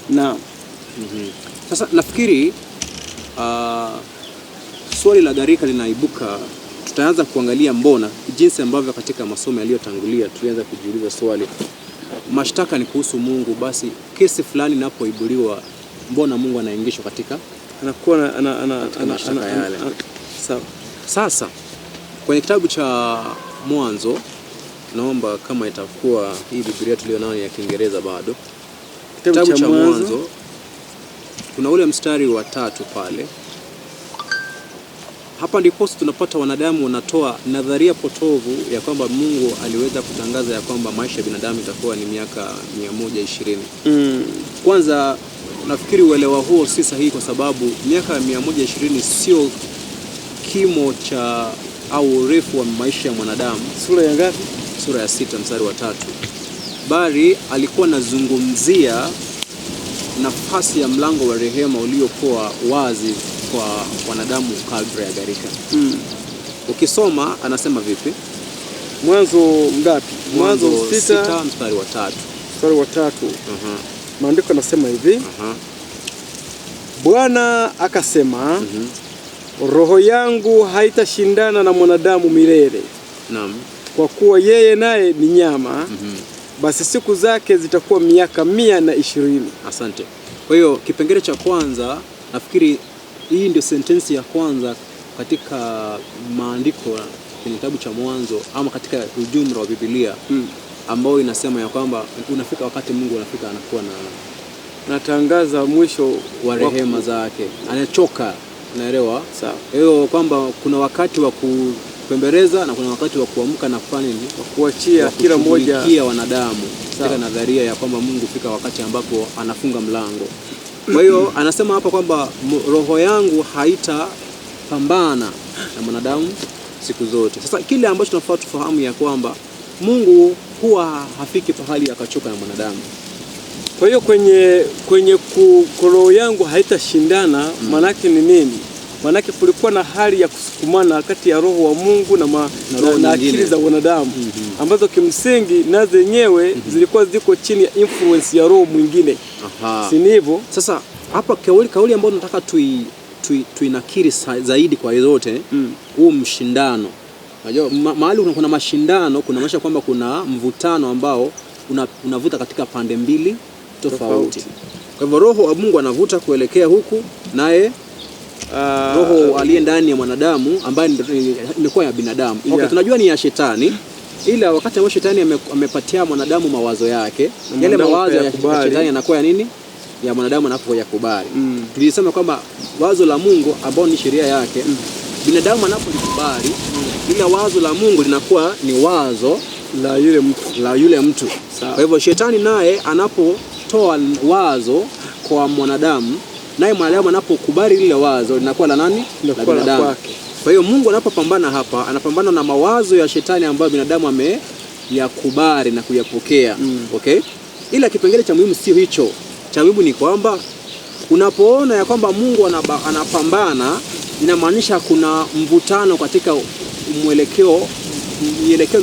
Naam. Sasa nafikiri swali la gharika linaibuka. Tutaanza kuangalia mbona jinsi ambavyo katika masomo yaliyotangulia tulianza kujiuliza swali, mashtaka ni kuhusu Mungu, basi kesi fulani inapoibuliwa mbona Mungu anaingishwa katika Anakuwa mashtaka yale. Sawa. Sasa kwenye kitabu cha Mwanzo, naomba kama itakuwa hii Biblia tulionayo ya Kiingereza bado, kitabu cha Mwanzo kuna ule mstari wa 3 pale. Hapa ndipo tunapata wanadamu wanatoa nadharia potovu ya kwamba Mungu aliweza kutangaza ya kwamba maisha ya binadamu itakuwa ni miaka 120. Kwanza nafikiri uelewa huo si sahihi, kwa sababu miaka 120 sio kimo cha au urefu wa maisha ya mwanadamu. Sura ya ngapi? Sura ya 6 mstari wa 3. Bali alikuwa anazungumzia nafasi ya mlango wa rehema uliokuwa wazi kwa wanadamu kabla ya gharika. Ukisoma anasema vipi? Mwanzo ngapi? Mwanzo 6 mstari wa 3. Mstari wa 3. Maandiko yanasema hivi. Bwana akasema, roho yangu haitashindana na mwanadamu milele. Naam. Kwa kuwa yeye naye ni nyama. Basi siku zake zitakuwa miaka 120. Asante. Kwa hiyo kipengele cha kwanza, nafikiri hii ndio sentensi ya kwanza katika maandiko kwenye kitabu cha Mwanzo ama katika ujumla wa Biblia, ambao inasema ya kwamba unafika wakati Mungu anafika anakuwa natangaza mwisho wa rehema zake, anachoka. Unaelewa? Sawa. Hiyo kwamba kuna wakati wa kupembeleza na kuna wakati wa kuamka na kufanya nini? Kuachia kila mmoja wanadamu. Katika nadharia ya kwamba Mungu fika wakati ambapo anafunga mlango. Kwa hiyo anasema hapa kwamba roho yangu haitapambana na mwanadamu siku zote. Sasa kile ambacho tunafaa tufahamu ya kwamba Mungu huwa hafiki pahali akachoka na mwanadamu. Kwa hiyo kwenye roho yangu haitashindana, manake ni nini? Manake kulikuwa na hali ya kusukumana kati ya roho wa Mungu na akili za wanadamu, ambazo kimsingi na zenyewe zilikuwa ziko chini ya influence ya roho mwingine. Si hivyo? Sasa hapa kauli ambayo tunataka tuinakiri zaidi kwa zote, huu mshindano. Unajua mahali kuna mashindano, kuna maana kwamba kuna mvutano ambao unavuta katika pande mbili tofauti. Kwa hivyo roho wa Mungu anavuta kuelekea huku, naye roho aliye ndani ya mwanadamu ambaye imekuwa ya binadamu. Okay, tunajua ni ya shetani, ila wakati ambao shetani amepatia mwanadamu mawazo yake, yale mawazo ya shetani yanakuwa ya nini? Ya mwanadamu anapoyakubali. Tulisema kwamba wazo la Mungu ambao ni sheria yake, binadamu anapolikubali, ile wazo la Mungu linakuwa ni wazo la yule mtu. Kwa hivyo shetani naye anapotoa wazo kwa mwanadamu, naye mwanadamu anapokubali lile wazo linakuwa la nani? La binadamu. Kwa hiyo Mungu anapopambana hapa, anapambana na mawazo ya shetani ambayo binadamu ameyakubali na kuyapokea. Okay? Ila kipengele cha muhimu sio hicho. Cha muhimu ni kwamba unapoona ya kwamba Mungu anapambana, inamaanisha kuna mvutano katika mielekeo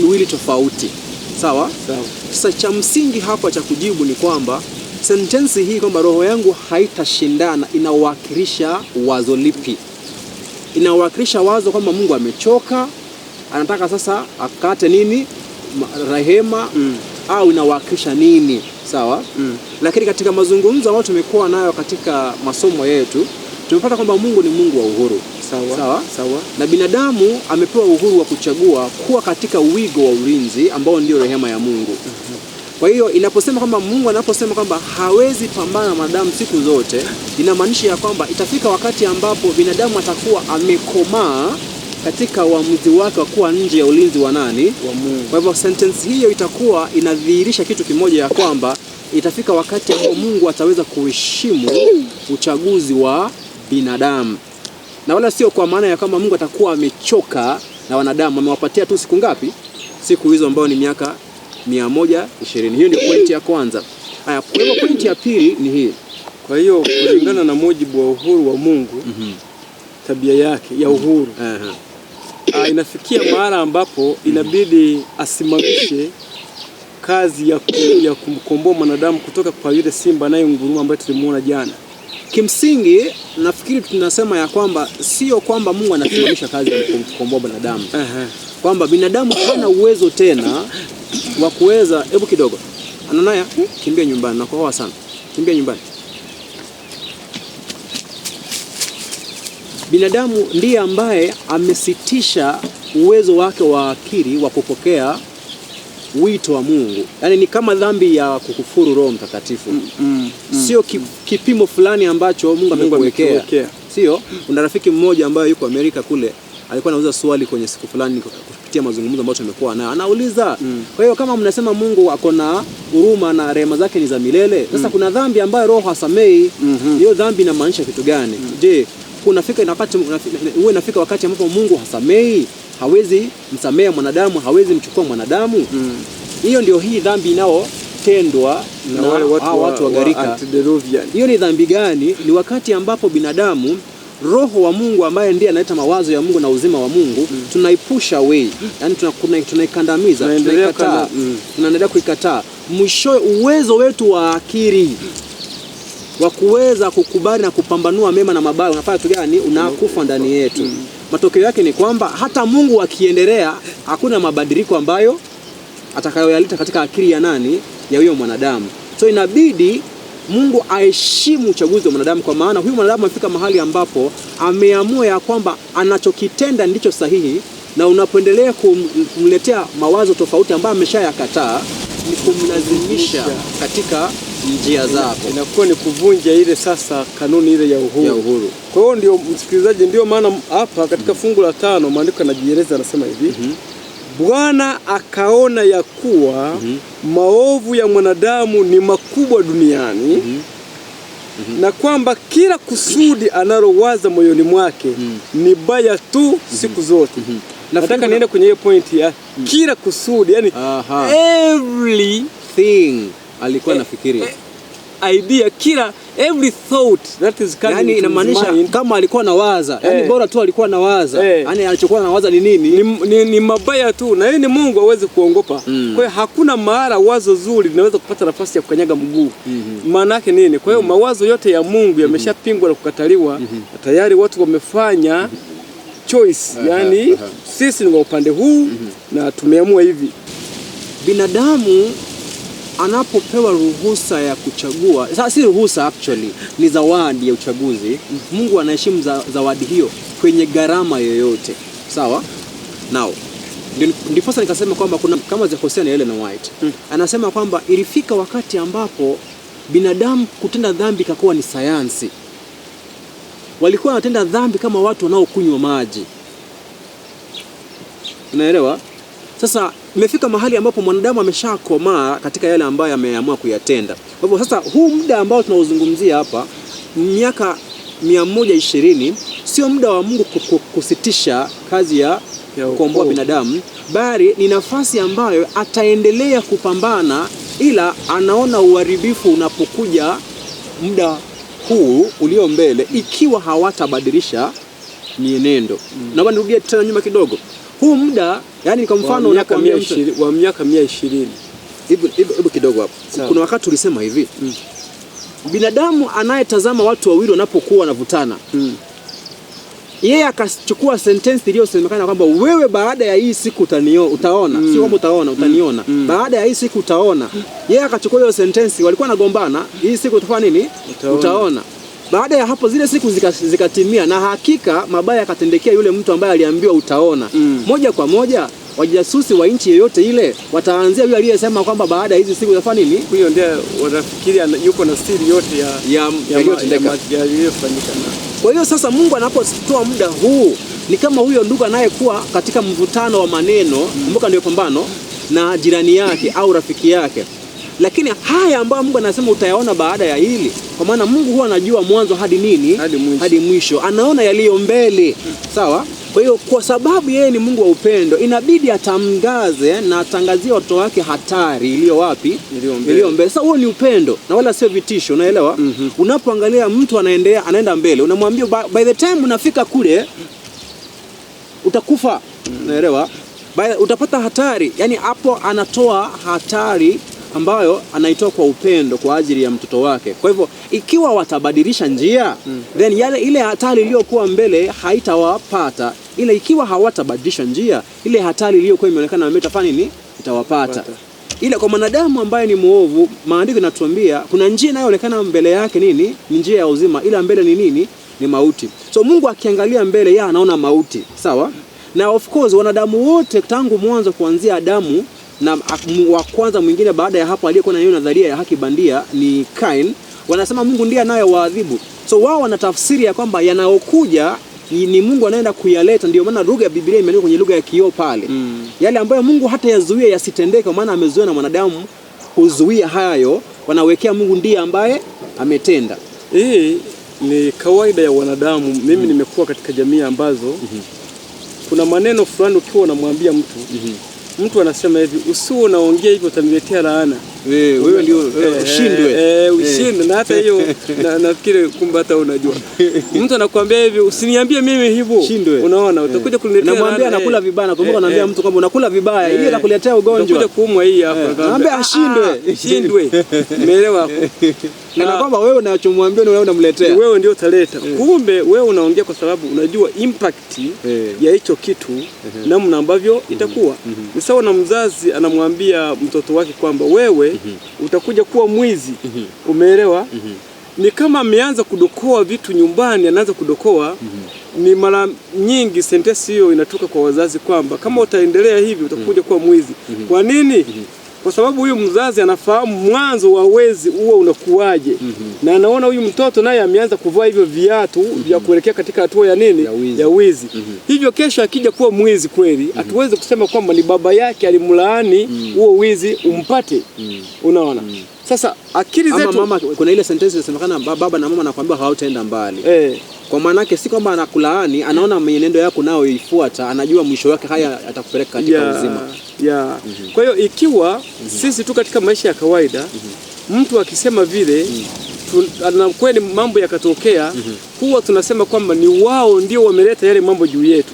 miwili tofauti. Sawa? Sawa. Sasa cha msingi hapa cha kujibu ni kwamba sentensi hii kwamba roho yangu haitashindana inawakilisha wazo lipi? Inawakilisha wazo kwamba Mungu amechoka, anataka sasa akate nini? Rehema, au inawakilisha nini? Sawa? Lakini katika mazungumzo ambayo tumekuwa nayo katika masomo yetu, tumepata kwamba Mungu ni Mungu wa uhuru. Sawa? Na binadamu amepewa uhuru wa kuchagua kuwa katika wigo wa ulinzi ambao ndio rehema ya Mungu. Kwa hiyo inaposema kwamba Mungu anaposema kwamba hawezi pambana na wanadamu siku zote, inamaanisha ya kwamba itafika wakati ambapo binadamu atakuwa amekomaa katika uamuzi wake wa kuwa nje ya ulinzi wa nani? Wa Mungu. Kwa hivyo sentence hiyo itakuwa inadhihirisha kitu kimoja, ya kwamba itafika wakati ambapo Mungu ataweza kuheshimu uchaguzi wa binadamu. Na wala sio kwa maana ya kama Mungu atakuwa amechoka na wanadamu, amewapatia tu siku ngapi? Siku hizo ambao ni miaka 120. Hiyo ndio pointi ya kwanza. Haya, kwa hivyo pointi ya pili ni hii. Kwa hiyo kulingana na mujibu wa uhuru wa Mungu, tabia yake ya uhuru, inafikia mahali ambapo inabidi asimamishe kazi ya kumkomboa mwanadamu kutoka kwa yule simba anayenguruma ambaye tulimuona jana? Kimsingi nafikiri tunasema ya kwamba sio kwamba Mungu anasimamisha kazi ya kumkomboa binadamu. Kwamba binadamu hana uwezo tena wa kuweza. Hebu kidogo Ananaya, kimbia nyumbani, nakohoa sana, kimbia nyumbani. Binadamu ndiye ambaye amesitisha uwezo wake wa akili wa kupokea wito wa Mungu. Yaani ni kama dhambi ya kukufuru Roho Mtakatifu. Sio kipimo fulani ambacho Mungu amekuwekea. Sio? Kuna rafiki mmoja ambaye yuko Amerika kule, alikuwa anauliza swali kwenye siku fulani kupitia mazungumzo ambayo tumekuwa nayo. Anauliza, kwa hiyo kama mnasema Mungu ako na huruma na rehema zake ni za milele, sasa kuna dhambi ambayo Roho hasamei. Hiyo dhambi inamaanisha kitu gani? Je, inafika wakati ambapo Mungu hasamei, hawezi msamea mwanadamu, hawezi mchukua mwanadamu? Hiyo ndio hii dhambi inayotendwa na wale watu wa gharika. Hiyo ni dhambi gani? Ni wakati ambapo binadamu Roho wa Mungu ambaye ndiye analeta mawazo ya Mungu na uzima wa Mungu tunaipusha away. Yaani tunaikandamiza, tunaikataa. Tunaendelea kuikataa. Mwisho uwezo wetu wa akili wa kuweza kukubali na kupambanua mema na mabaya unafanya kitu gani? Unakufa ndani yetu. Matokeo yake ni kwamba hata Mungu akiendelea hakuna mabadiliko ambayo atakayoyaleta katika akili ya nani? Ya huyo mwanadamu. So inabidi Mungu aheshimu uchaguzi wa mwanadamu, kwa maana huyu mwanadamu amefika mahali ambapo ameamua ya kwamba anachokitenda ndicho sahihi, na unapoendelea kumletea mawazo tofauti ambayo ameshayakataa ni kumlazimisha katika njia zako. Inakuwa ni kuvunja ile sasa kanuni ile ya uhuru. Kwa hiyo ndio msikilizaji, ndio maana hapa katika fungu la 5 maandiko yanajieleza, anasema hivi: Bwana akaona ya kuwa maovu ya mwanadamu ni makubwa duniani, na kwamba kila kusudi analowaza moyoni mwake ni baya tu siku zote. Nataka niende kwenye hiyo point ya kila kusudi, yani everything alikuwa anafikiria. Idea, every thought that is coming. Yani inamaanisha kama alikuwa anawaza, yani bora tu alikuwa anawaza. Yani alichokuwa anawaza ni nini? Ni mabaya tu, na yeye ni Mungu hawezi kuongopa. Kwa hiyo hakuna mahali wazo zuri linaweza kupata nafasi ya kukanyaga mguu. Maana yake nini? Kwa hiyo mawazo yote ya Mungu yameshapingwa na kukataliwa. Tayari watu wamefanya choice. Yani sisi ni wa upande huu na tumeamua hivi. Binadamu anapopewa ruhusa ya kuchagua, sasa si ruhusa, actually ni zawadi ya uchaguzi. Mungu anaheshimu zawadi hiyo kwenye gharama yoyote. Sawa? Now, ndipo nikasema kwamba kuna kama Hosea na Ellen White. Anasema kwamba ilifika wakati ambapo binadamu kutenda dhambi kakuwa ni sayansi. Walikuwa wanatenda dhambi kama watu wanaokunywa maji. Unaelewa? Sasa imefika mahali ambapo mwanadamu ameshakomaa katika yale ambayo ameamua kuyatenda. Kwa hivyo sasa huu muda ambao tunauzungumzia hapa, miaka 120, sio muda wa Mungu kusitisha kazi ya kukomboa binadamu, bali ni nafasi ambayo ataendelea kupambana, ila anaona uharibifu unapokuja muda huu ulio mbele ikiwa hawatabadilisha mienendo. Naomba nirudie tena nyuma kidogo. Huu muda, yani kwa mfano wa miaka 120. Hebu kidogo hapo. Kuna wakati tulisema hivi. Binadamu anayetazama watu wawili wanapokuwa wanavutana. Yeye akachukua sentence iliyosemekana kwamba wewe baada ya hii siku utaona. Sio kwamba utaona, utaniona. Baada ya hii siku utaona. Yeye akachukua hiyo sentence, walikuwa wanagombana, hii siku utafanya nini? Utaona. Baada ya hapo zile siku zikatimia, na hakika mabaya yakatendekea yule mtu ambaye aliambiwa utaona. Moja kwa moja wajasusi wa nchi yoyote ile wataanzia yule aliyesema kwamba baada ya hizi siku utafanya nini? Huyo ndiye wanafikiria yuko na siri yote yaliyotendeka. Kwa hiyo sasa Mungu anapotoa muda huu ni kama huyo ndugu anayekuwa katika mvutano wa maneno, kumbuka ndio pambano, na jirani yake au rafiki yake. Lakini haya ambayo Mungu anasema utayaona baada ya hili, kwa maana Mungu huwa anajua mwanzo hadi nini? Hadi mwisho. Anaona yaliyo mbele. Sawa? Kwa hiyo kwa sababu yeye ni Mungu wa upendo, inabidi atangaze na atangazie watoto wake hatari iliyo wapi? Iliyo mbele. Sasa huo ni upendo na wala sio vitisho, unaelewa? Unapoangalia mtu anaenda mbele, unamwambia by the time unafika kule utakufa. Unaelewa? Utapata hatari, yani hapo anatoa hatari ambayo anaitoa kwa upendo kwa ajili ya mtoto wake. Kwa hivyo ikiwa watabadilisha njia, then ile hatari iliyokuwa mbele haitawapata. Ile ikiwa hawatabadilisha njia, ile hatari iliyokuwa imeonekana mbele itafanya nini? Itawapata. Ile kwa mwanadamu ambaye ni muovu, maandiko yanatuambia kuna njia inayoonekana mbele yake nini? Ni njia ya uzima, ila mbele ni nini? Ni mauti. So Mungu akiangalia mbele, yeye anaona mauti. Sawa? Na of course wanadamu wote tangu mwanzo kuanzia Adamu na wa kwanza mwingine baada ya hapo aliyekuwa na hiyo nadharia ya haki bandia ni Kain, wanasema Mungu ndiye anayewaadhibu. So wao wanatafsiri ya kwamba yanayokuja ni Mungu anaenda kuyaleta. Ndio maana lugha ya Biblia imeandikwa kwenye lugha ya kioo pale. Yale ambayo Mungu hata yazuia yasitendeke, kwa maana amezuia na mwanadamu kuzuia hayo, wanawekea Mungu ndiye ambaye ametenda. Hii ni kawaida ya wanadamu. Mimi nimekuwa katika jamii ambazo kuna maneno fulani ukiwa unamwambia mtu mtu anasema hivi, usiwe unaongea hivyo utaniletea laana. Wewe ndio ushindwe. Ushinde. Na hata hiyo nafikiri kumbe hata unajua. Mtu anakuambia hivi, usiniambie mimi hivyo. Unaona utakuja kuniletea laana. Namwambia anakula vibaya, nakumbuka naambia mtu kwamba unakula vibaya ili atakuletea ugonjwa. Utakuja kuumwa hii hapa. Naambia ashindwe. Umeelewa hapo? Na kwamba wewe unachomwambia ni wewe unamletea. Wewe ndio utaleta. Kumbe wewe unaongea kwa sababu unajua impact ya hicho kitu namna ambavyo itakuwa. Ni sawa na mzazi anamwambia mtoto wake kwamba wewe utakuja kuwa mwizi. Umeelewa? Ni kama ameanza kudokoa vitu nyumbani, anaanza kudokoa. Ni mara nyingi sentensi hiyo inatoka kwa wazazi kwamba kama utaendelea hivi utakuja kuwa mwizi. Kwa nini? Kwa sababu huyu mzazi anafahamu mwanzo wa wezi huo unakuwaje. Na anaona huyu mtoto naye ameanza kuvaa hivyo viatu vya kuelekea katika hatua ya nini? Ya wizi. Hivyo kesho akija kuwa mwizi kweli, hatuwezi kusema kwamba ni baba yake alimlaani huo wizi umpate. Unaona? Sasa akili zetu mama, kuna ile sentence inasemekana baba na mama anakuambia hautaenda mbali. Kwa maana yake si kwamba anakulaani, anaona mienendo yako nao ifuata, anajua mwisho wake haya atakupeleka katika uzima. Kwa hiyo ikiwa sisi tu katika maisha ya kawaida mtu akisema vile na kweli mambo yakatokea, huwa tunasema kwamba ni wao ndio wameleta yale mambo juu yetu.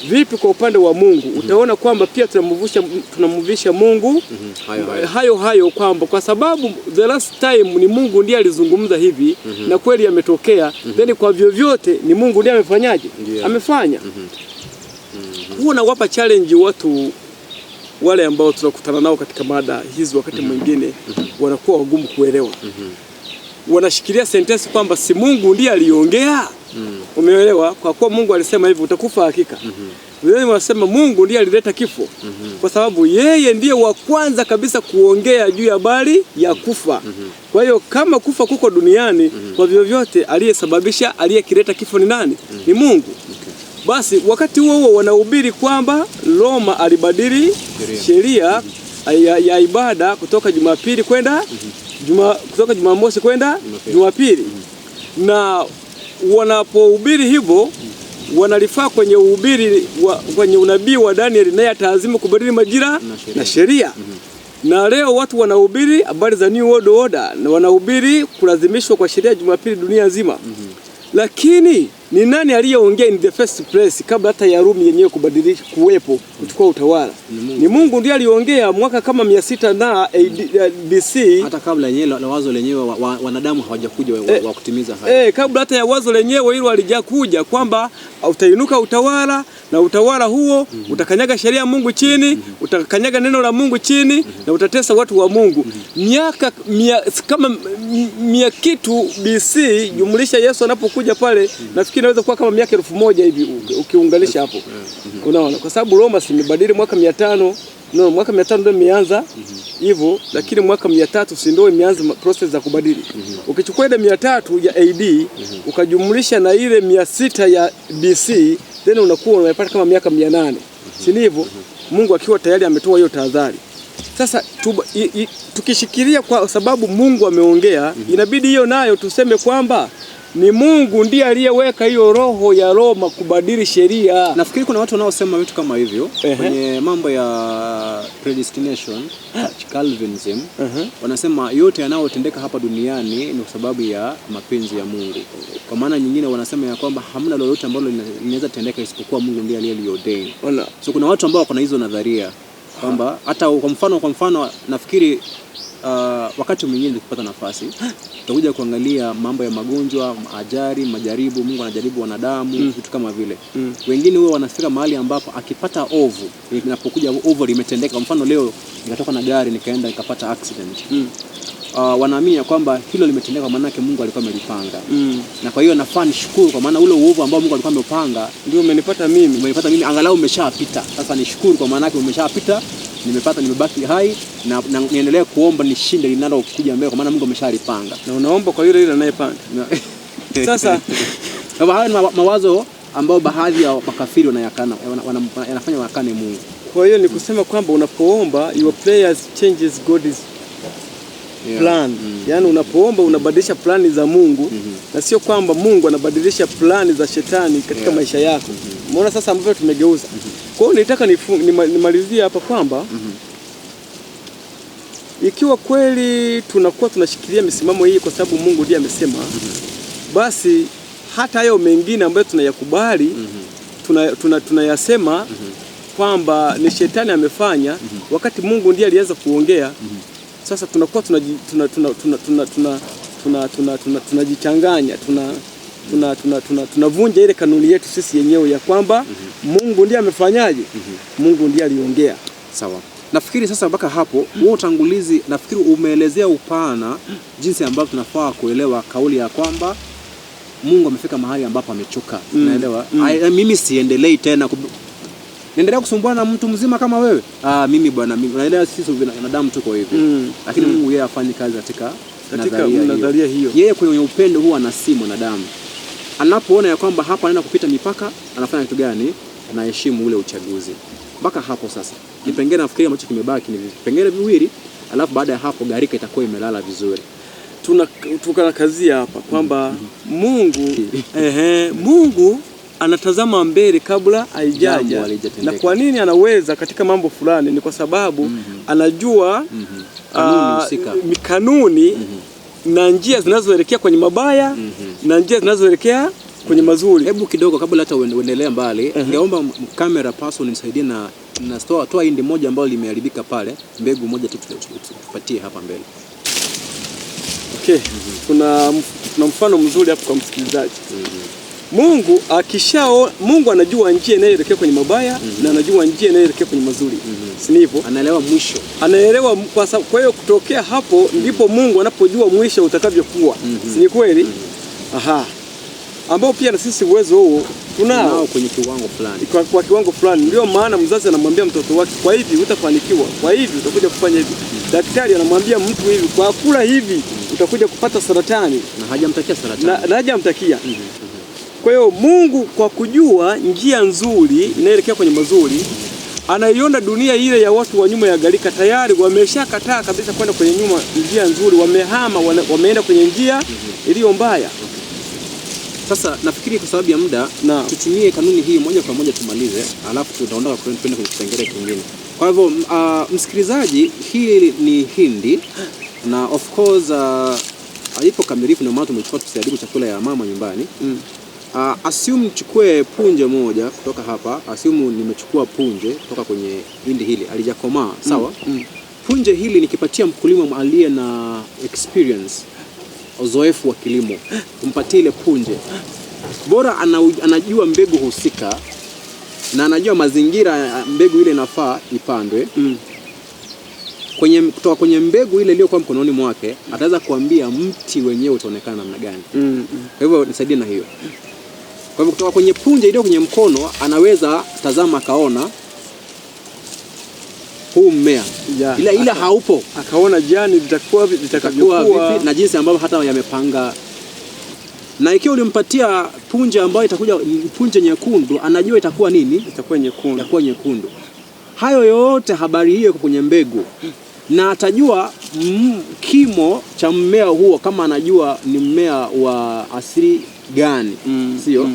Vipi kwa upande wa Mungu? Utaona kwamba pia tunamvisha Mungu hayo kwamba kwa sababu the last time ni Mungu ndiye alizungumza hivi na kweli yametokea, then kwa vyovyote ni Mungu ndiye amefanyaje? Amefanya. Huwa nawapa challenge watu wale ambao tunakutana nao katika mada hizi, wakati mwingine wanakuwa wagumu kuelewa. Wanashikilia sentensi kwamba si Mungu ndiye aliongea. Umeelewa? Kwa kuwa Mungu alisema hivi utakufa hakika. Wengine wanasema Mungu ndiye alileta kifo. Kwa sababu yeye ndiye wa kwanza kabisa kuongea juu ya habari ya kufa. Kwa hiyo kama kufa kuko duniani, kwa vyovyote aliyesababisha, aliyekileta kifo ni nani? Ni Mungu. Basi wakati huo wanahubiri kwamba Roma alibadili sheria ya ibada kutoka Jumapili kwenda kutoka Jumamosi kwenda Jumapili. Na wanapohubiri hivyo wanalifaa kwenye uhubiri kwenye unabii wa Daniel, naye ataazimu kubadili majira na sheria. Na leo watu wanahubiri habari za New World Order na wanahubiri kulazimishwa kwa sheria Jumapili dunia nzima. Lakini ni nani aliyeongea in the first place kabla hata ya Rumi yenyewe kubadilisha kuwepo kuchukua utawala? Ni Mungu ndiye aliongea mwaka kama 600 na BC, hata kabla yenyewe wazo lenyewe wanadamu hawajakuja wa kutimiza haya. Kabla hata ya wazo lenyewe hilo alijakuja kwamba utainuka utawala, na utawala huo utakanyaga sheria ya Mungu chini, utakanyaga neno la Mungu chini, na utatesa watu wa Mungu. Miaka kama 100 kitu BC, jumlisha Yesu anapokuja pale, nafikiri inaweza kuwa kama miaka 1000 hivi ukiunganisha hapo. Unaona? Kwa sababu Roma simebadili mwaka 500, mwaka 500 ndio imeanza hivyo, lakini mwaka 300 si ndio imeanza process za kubadili. Ukichukua ile 300 ya AD ukajumlisha na ile 600 ya BC, then unakuwa unapata kama miaka 800. Si ndivyo? Mungu akiwa tayari ametoa hiyo tahadhari. Sasa tukishikilia kwa sababu Mungu ameongea, inabidi hiyo nayo tuseme kwamba Ni Mungu ndiye aliyeweka hiyo roho ya Roma kubadili sheria. Nafikiri kuna watu wanaosema vitu kama hivyo kwenye mambo ya predestination, Calvinism. Wanasema yote yanayotendeka hapa duniani ni kwa sababu ya mapenzi ya Mungu. Kwa maana nyingine wanasema ya kwamba hamna lolote ambalo linaweza tendeka isipokuwa Mungu ndiye aliyeliordain. So kuna watu ambao wako hizo nadharia kwamba hata kwa mfano nafikiri wakati mwingine nikipata nafasi tutakuja kuangalia mambo ya magonjwa, ajali, majaribu. Mungu anajaribu wanadamu, vitu kama vile. Wengine wao wanafika mahali ambapo akipata ovu, inapokuja ovu limetendeka. Kwa mfano leo nikatoka na gari nikaenda nikapata accident. Wanaamini kwamba hilo limetendeka kwa maana yake Mungu alikuwa amelipanga. Na kwa hiyo nafaa nishukuru kwa maana ule uovu ambao Mungu alikuwa amepanga ndio umenipata mimi, angalau umeshapita. Sasa nishukuru kwa maana yake umeshapita. Nimebaki hai na niendelee kuomba nishinde linalokuja mbele kwa maana Mungu ameshalipanga. Na unaomba kwa yule anayepanga. Sasa haya ni mawazo ambao baadhi ya makafiri wanafanya wakane Mungu. Kwa hiyo ni kusema kwamba unapoomba your prayers changes God's plan. Yaani unapoomba unabadilisha plani za Mungu na sio kwamba Mungu anabadilisha plani za shetani katika maisha yako. Umeona sasa ambavyo tumegeuza. Kwa hiyo nitaka nimalizie hapa kwamba ikiwa kweli tunakuwa tunashikilia misimamo hii kwa sababu Mungu ndiye amesema, basi hata hayo mengine ambayo tunayakubali tunayasema kwamba ni shetani amefanya wakati Mungu ndiye alianza kuongea. Sasa tunakuwa tunajichanganya, tunavunja ile kanuni yetu sisi yenyewe ya kwamba Mungu ndiye amefanyaje, Mungu ndiye aliongea. Sawa. Nafikiri sasa mpaka hapo wewe utangulizi nafikiri umeelezea upana jinsi ambavyo tunafaa kuelewa kauli ya kwamba Mungu amefika mahali ambapo amechoka. Unaelewa? Mimi siendelei tena niendelea kusumbuana na mtu mzima kama wewe. Mimi bwana, mimi unaelewa sisi wanadamu tuko hivi. Lakini Mungu yeye afanye kazi katika nadharia hiyo. Yeye kwenye upendo huwa anasi mwanadamu. Anapoona ya kwamba hapa anaenda kupita mipaka, anafanya kitu gani? Anaheshimu ule uchaguzi. Mpaka hapo sasa. Kipengele nafikiri ambacho kimebaki ni vipengele viwili, alafu baada ya hapo garika itakuwa imelala vizuri. Tunakazia hapa kwamba Mungu anatazama mbele kabla haijaja. Na kwa nini anaweza katika mambo fulani? Ni kwa sababu anajua kanuni na njia zinazoelekea kwenye mabaya na njia zinazoelekea kwenye mazuri. Hebu kidogo kabla hata uendelee mbali, ningeomba camera person nisaidie na toa hindi moja ambayo limeharibika pale, mbegu moja tu tupatie hapa mbele. Okay. Kuna mfano mzuri hapo kwa msikilizaji. Mungu anajua njia inayoelekea kwenye mabaya na anajua njia inayoelekea kwenye mazuri. Si ndivyo? Anaelewa mwisho. Anaelewa kwa hiyo kutokea hapo ndipo Mungu anapojua mwisho utakavyokuwa. Si ni kweli? Ambao pia na sisi uwezo huo tunao kwenye kiwango fulani. Kwa kiwango fulani. Ndio maana mzazi anamwambia mtoto wake, kwa hivi utafanikiwa, kwa hivi utakuja kufanya hivi. Daktari anamwambia mtu hivi, kwa kula hivi utakuja kupata saratani, na hajamtakia saratani. Na hajamtakia. Kwa hiyo Mungu kwa kujua njia nzuri inaelekea kwenye mazuri, anaiona dunia ile ya watu wa nyuma ya gharika tayari wameshakataa kabisa kwenda kwenye njia nzuri, wamehama, wameenda kwenye njia iliyo mbaya. Sasa nafikiri kwa sababu ya muda tutumie kanuni hii moja kwa moja tumalize, alafu tutaondoka kwenda kwenye kipengele kingine. Kwa hivyo msikilizaji, hii ni hindi na of course haipo kamilifu, na maana tumechukua tusijaribu chakula ya mama nyumbani. Assume nichukue punje moja kutoka hapa, assume nimechukua punje kutoka kwenye hindi hili alijakomaa, sawa? Punje hili nikipatia mkulima aliye na experience, uzoefu wa kilimo, kumpatia ile punje, bora anajua mbegu husika na anajua mazingira mbegu ile inafaa ipandwe. Kutoka kwenye mbegu ile iliyokuwa mkononi mwake ataweza kuambia mti wenyewe utaonekana namna gani. Kwa hivyo nisaidie na hiyo. Kwa hivyo kutoka kwenye punje iliyo kwenye mkono anaweza tazama akaona huu mmea ila haupo, akaona jani litakuwa vipi na jinsi ambavyo hata yamepanga. Na ikiwa ulimpatia punje ambayo itakuja punje nyekundu, anajua itakuwa nini? Itakuwa nyekundu. Hayo yote habari hiyo kwenye mbegu, na atajua kimo cha mmea huo, kama anajua ni mmea wa asili gani, sio?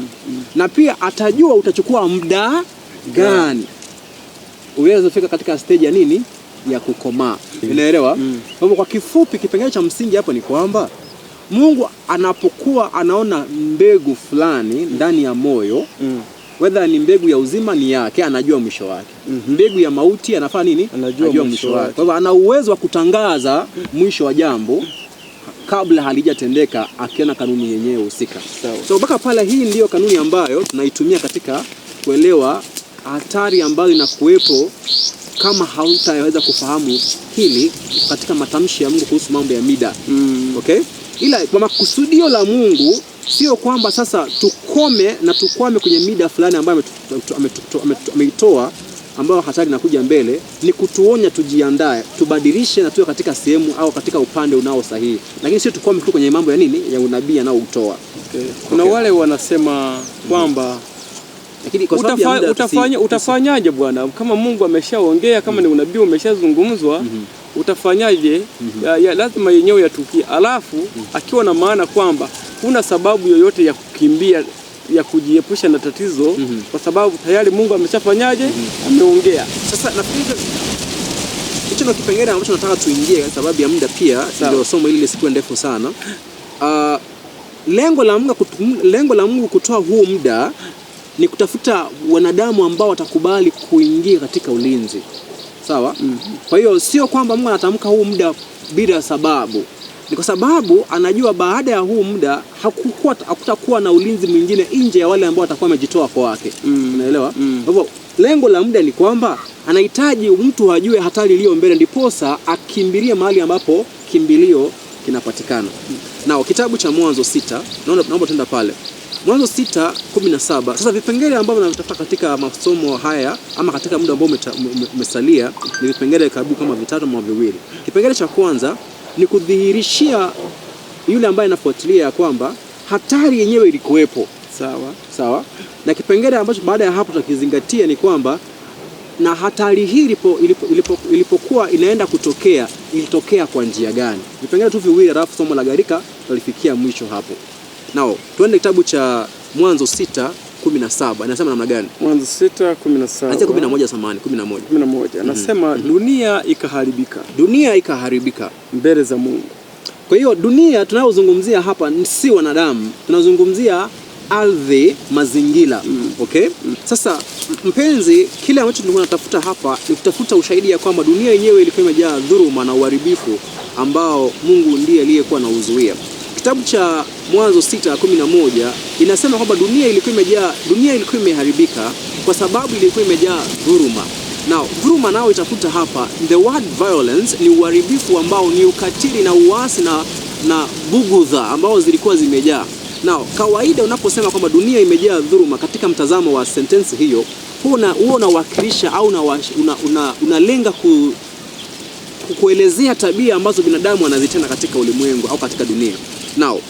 Na pia atajua utachukua muda gani uweze kufika katika stage ya nini, ya kukomaa. Unaelewa? Kwa kifupi, kipengele cha msingi hapa ni kwamba Mungu anapokuwa anaona mbegu fulani ndani ya moyo, whether ni mbegu ya uzima ni yake, anajua mwisho wake. Mbegu ya mauti anafanya nini? Anajua mwisho wake. Kwa hivyo ana uwezo wa kutangaza mwisho wa jambo kabla halijatendeka, akiona kanuni yenyewe husika. So mpaka pale, hii ndiyo kanuni ambayo tunaitumia katika kuelewa hatari ambayo inakuwepo kama hautaweza kufahamu hili katika matamshi ya Mungu kuhusu mambo ya mida. Okay? Ila kwa makusudio la Mungu sio kwamba sasa tukwame kwenye mida fulani ambayo ameitoa, ambayo hatari inakuja mbele. Ni kutuonya tujiandae, tubadilishe na tuwe katika sehemu au katika upande unao sahihi, lakini sio tukwame kwenye mambo ya nini, ya unabii anaoutoa. Kuna wale wanasema kwamba lakini utafanyaje bwana, kama Mungu ameshaongea, kama ni unabii umeshazungumzwa, utafanyaje? Lazima yenyewe yatukie. Alafu akiwa na maana kwamba kuna sababu yoyote ya kukimbia, ya kujiepusha na tatizo, kwa sababu tayari Mungu ameshafanyaje, ameongea. Sasa nafikiri hicho ndio kipengele ambacho nataka tuingie, kwa sababu ya muda pia, ndio somo hili lisikuwe ndefu sana. Lengo la Mungu kutoa huo muda ni kutafuta wanadamu ambao watakubali kuingia katika ulinzi. Sawa? Kwa hiyo sio kwamba Mungu anatamka huu muda bila sababu. Ni kwa sababu anajua baada ya huu muda hakutakuwa na ulinzi mwingine nje ya wale ambao watakuwa wamejitoa kwa wake. Unaelewa? Kwa hivyo lengo la muda ni kwamba anahitaji mtu ajue hatari iliyo mbele, ndiposa akimbilie mahali ambapo kimbilio kinapatikana. Na kitabu cha Mwanzo 6, naomba tuenda pale. Mwanzo 6:17. Sasa vipengele ambavyo tunatafuta katika masomo haya ama katika muda ambao umesalia ni vipengele karibu kama vitatu au viwili. Kipengele cha kwanza ni kudhihirishia yule ambaye anafuatilia kwamba hatari yenyewe ilikuwepo. Sawa? Na kipengele ambacho baada ya hapo tutakizingatia ni kwamba na hatari hii ilipokuwa inaenda kutokea, ilitokea kwa njia gani? Vipengele tu viwili, alafu somo la gharika tutalifikia mwisho hapo. Nao tuende kitabu cha Mwanzo 6:17. Anasema namna gani? Mwanzo 6:17. Anasema 11. Anasema dunia ikaharibika mbele za Mungu. Kwa hiyo dunia tunayozungumzia hapa si wanadamu, tunazungumzia ardhi, mazingira. Okay? Sasa mpenzi, kile ambacho tunatafuta hapa ni kutafuta ushahidi ya kwamba dunia yenyewe ilikuwa imejaa dhuluma na uharibifu ambao Mungu ndiye aliyekuwa anauzuia. Kitabu cha Mwanzo 6:11 inasema kwamba dunia ilikuwa imeharibika kwa sababu ilikuwa imejaa dhuluma. Now, dhuluma nao itafuta hapa, the word violence ni uharibifu ambao ni ukatili na uasi na bugudha ambao zilikuwa zimejaa. Now, kawaida unaposema kwamba dunia imejaa dhuluma katika mtazamo wa sentensi hiyo, huwa unawakilisha au unalenga kuelezea tabia ambazo binadamu wanazitenda katika ulimwengu au katika dunia. Now,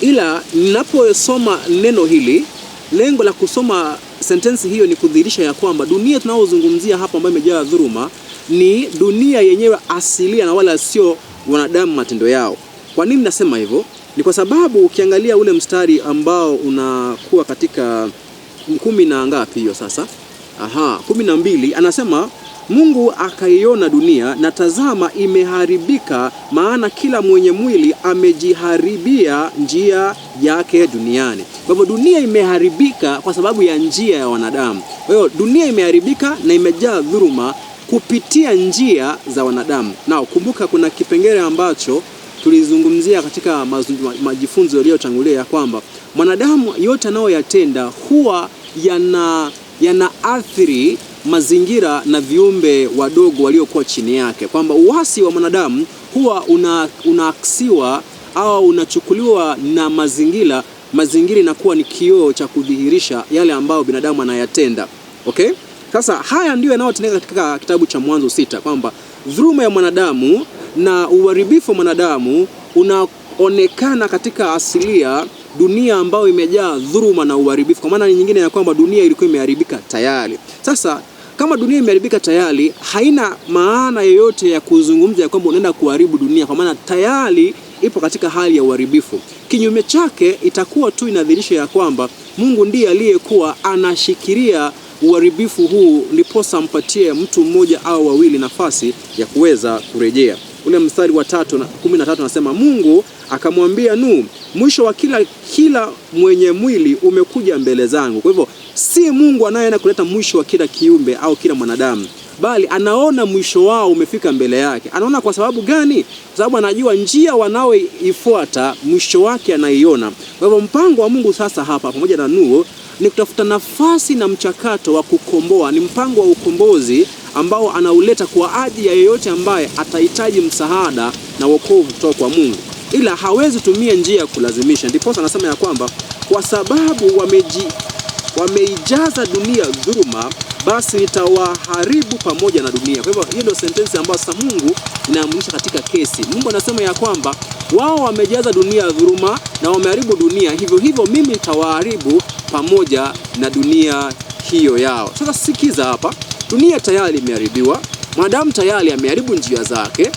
ila ninaposoma neno hili, lengo la kusoma sentensi hiyo ni kudhihirisha ya kwamba dunia tunayozungumzia hapa ambayo imejaa dhuluma ni dunia yenyewe asilia na wala sio wanadamu matendo yao. Kwa nini nasema hivyo? Ni kwa sababu ukiangalia ule mstari ambao unakuwa katika 10 na ngapi hiyo sasa? 12 anasema Mungu akaiona dunia na tazama imeharibika, maana kila mwenye mwili amejiharibia njia yake duniani. Kwa hivyo dunia imeharibika kwa sababu ya njia ya wanadamu. Kwa hiyo dunia imeharibika na imejaa dhuluma kupitia njia za wanadamu. Na kumbuka kuna kipengele ambacho tulizungumzia katika majifunzo yaliyotangulia kwamba mwanadamu yote anayoyatenda huwa yanaathiri mazingira na viumbe wadogo waliokuwa chini yake, kwamba uasi wa mwanadamu huwa unaaksiwa au unachukuliwa na mazingira inakuwa ni kioo cha kudhihirisha yale ambayo binadamu anayatenda. Okay? Sasa haya ndio yanayotendeka katika kitabu cha Mwanzo 6 kwamba dhuluma ya mwanadamu na uharibifu wa mwanadamu unaonekana katika asilia dunia ambayo imejaa dhuluma na uharibifu, kwa maana nyingine ya kwamba dunia ilikuwa imeharibika tayari. Sasa kama dunia imeharibika tayari, haina maana yoyote ya kuzungumza ya kwamba unaenda kuharibu dunia, kwa maana tayari ipo katika hali ya uharibifu. Kinyume chake, itakuwa tu inadhihirisha ya kwamba Mungu ndiye aliyekuwa anashikilia uharibifu huu, ndiposa ampatie mtu mmoja au wawili nafasi ya kuweza kurejea. Ule mstari wa 13 anasema, Mungu akamwambia Nuhu, mwisho wa kila mwenye mwili umekuja mbele zangu. Kwa hivyo si Mungu anayeenda kuleta mwisho wa kila kiumbe au kila mwanadamu, bali anaona mwisho wao umefika mbele yake. Anaona kwa sababu gani? Kwa sababu anajua njia wanaoifuata mwisho wake anaiona. Kwa hivyo mpango wa Mungu sasa hapa pamoja na Nuhu ni kutafuta nafasi na mchakato wa kukomboa. Ni mpango wa ukombozi ambao anauleta kwa ajili ya yeyote ambaye atahitaji msaada na wokovu kutoka kwa Mungu, ila hawezi tumia njia ya kulazimisha. Ndipo anasema ya kwamba kwa sababu wameijaza dunia dhuluma, basi nitawaharibu pamoja na dunia. Kwa hivyo hiyo ndio sentensi ambayo sasa Mungu inaamrisha katika kesi. Mungu anasema ya kwamba wao wamejaza dunia dhuluma na wameharibu dunia, hivyo hivyo mimi nitawaharibu pamoja na dunia hiyo yao. Sasa sikiza hapa, dunia tayari imeharibiwa, mwanadamu tayari ameharibu njia zake,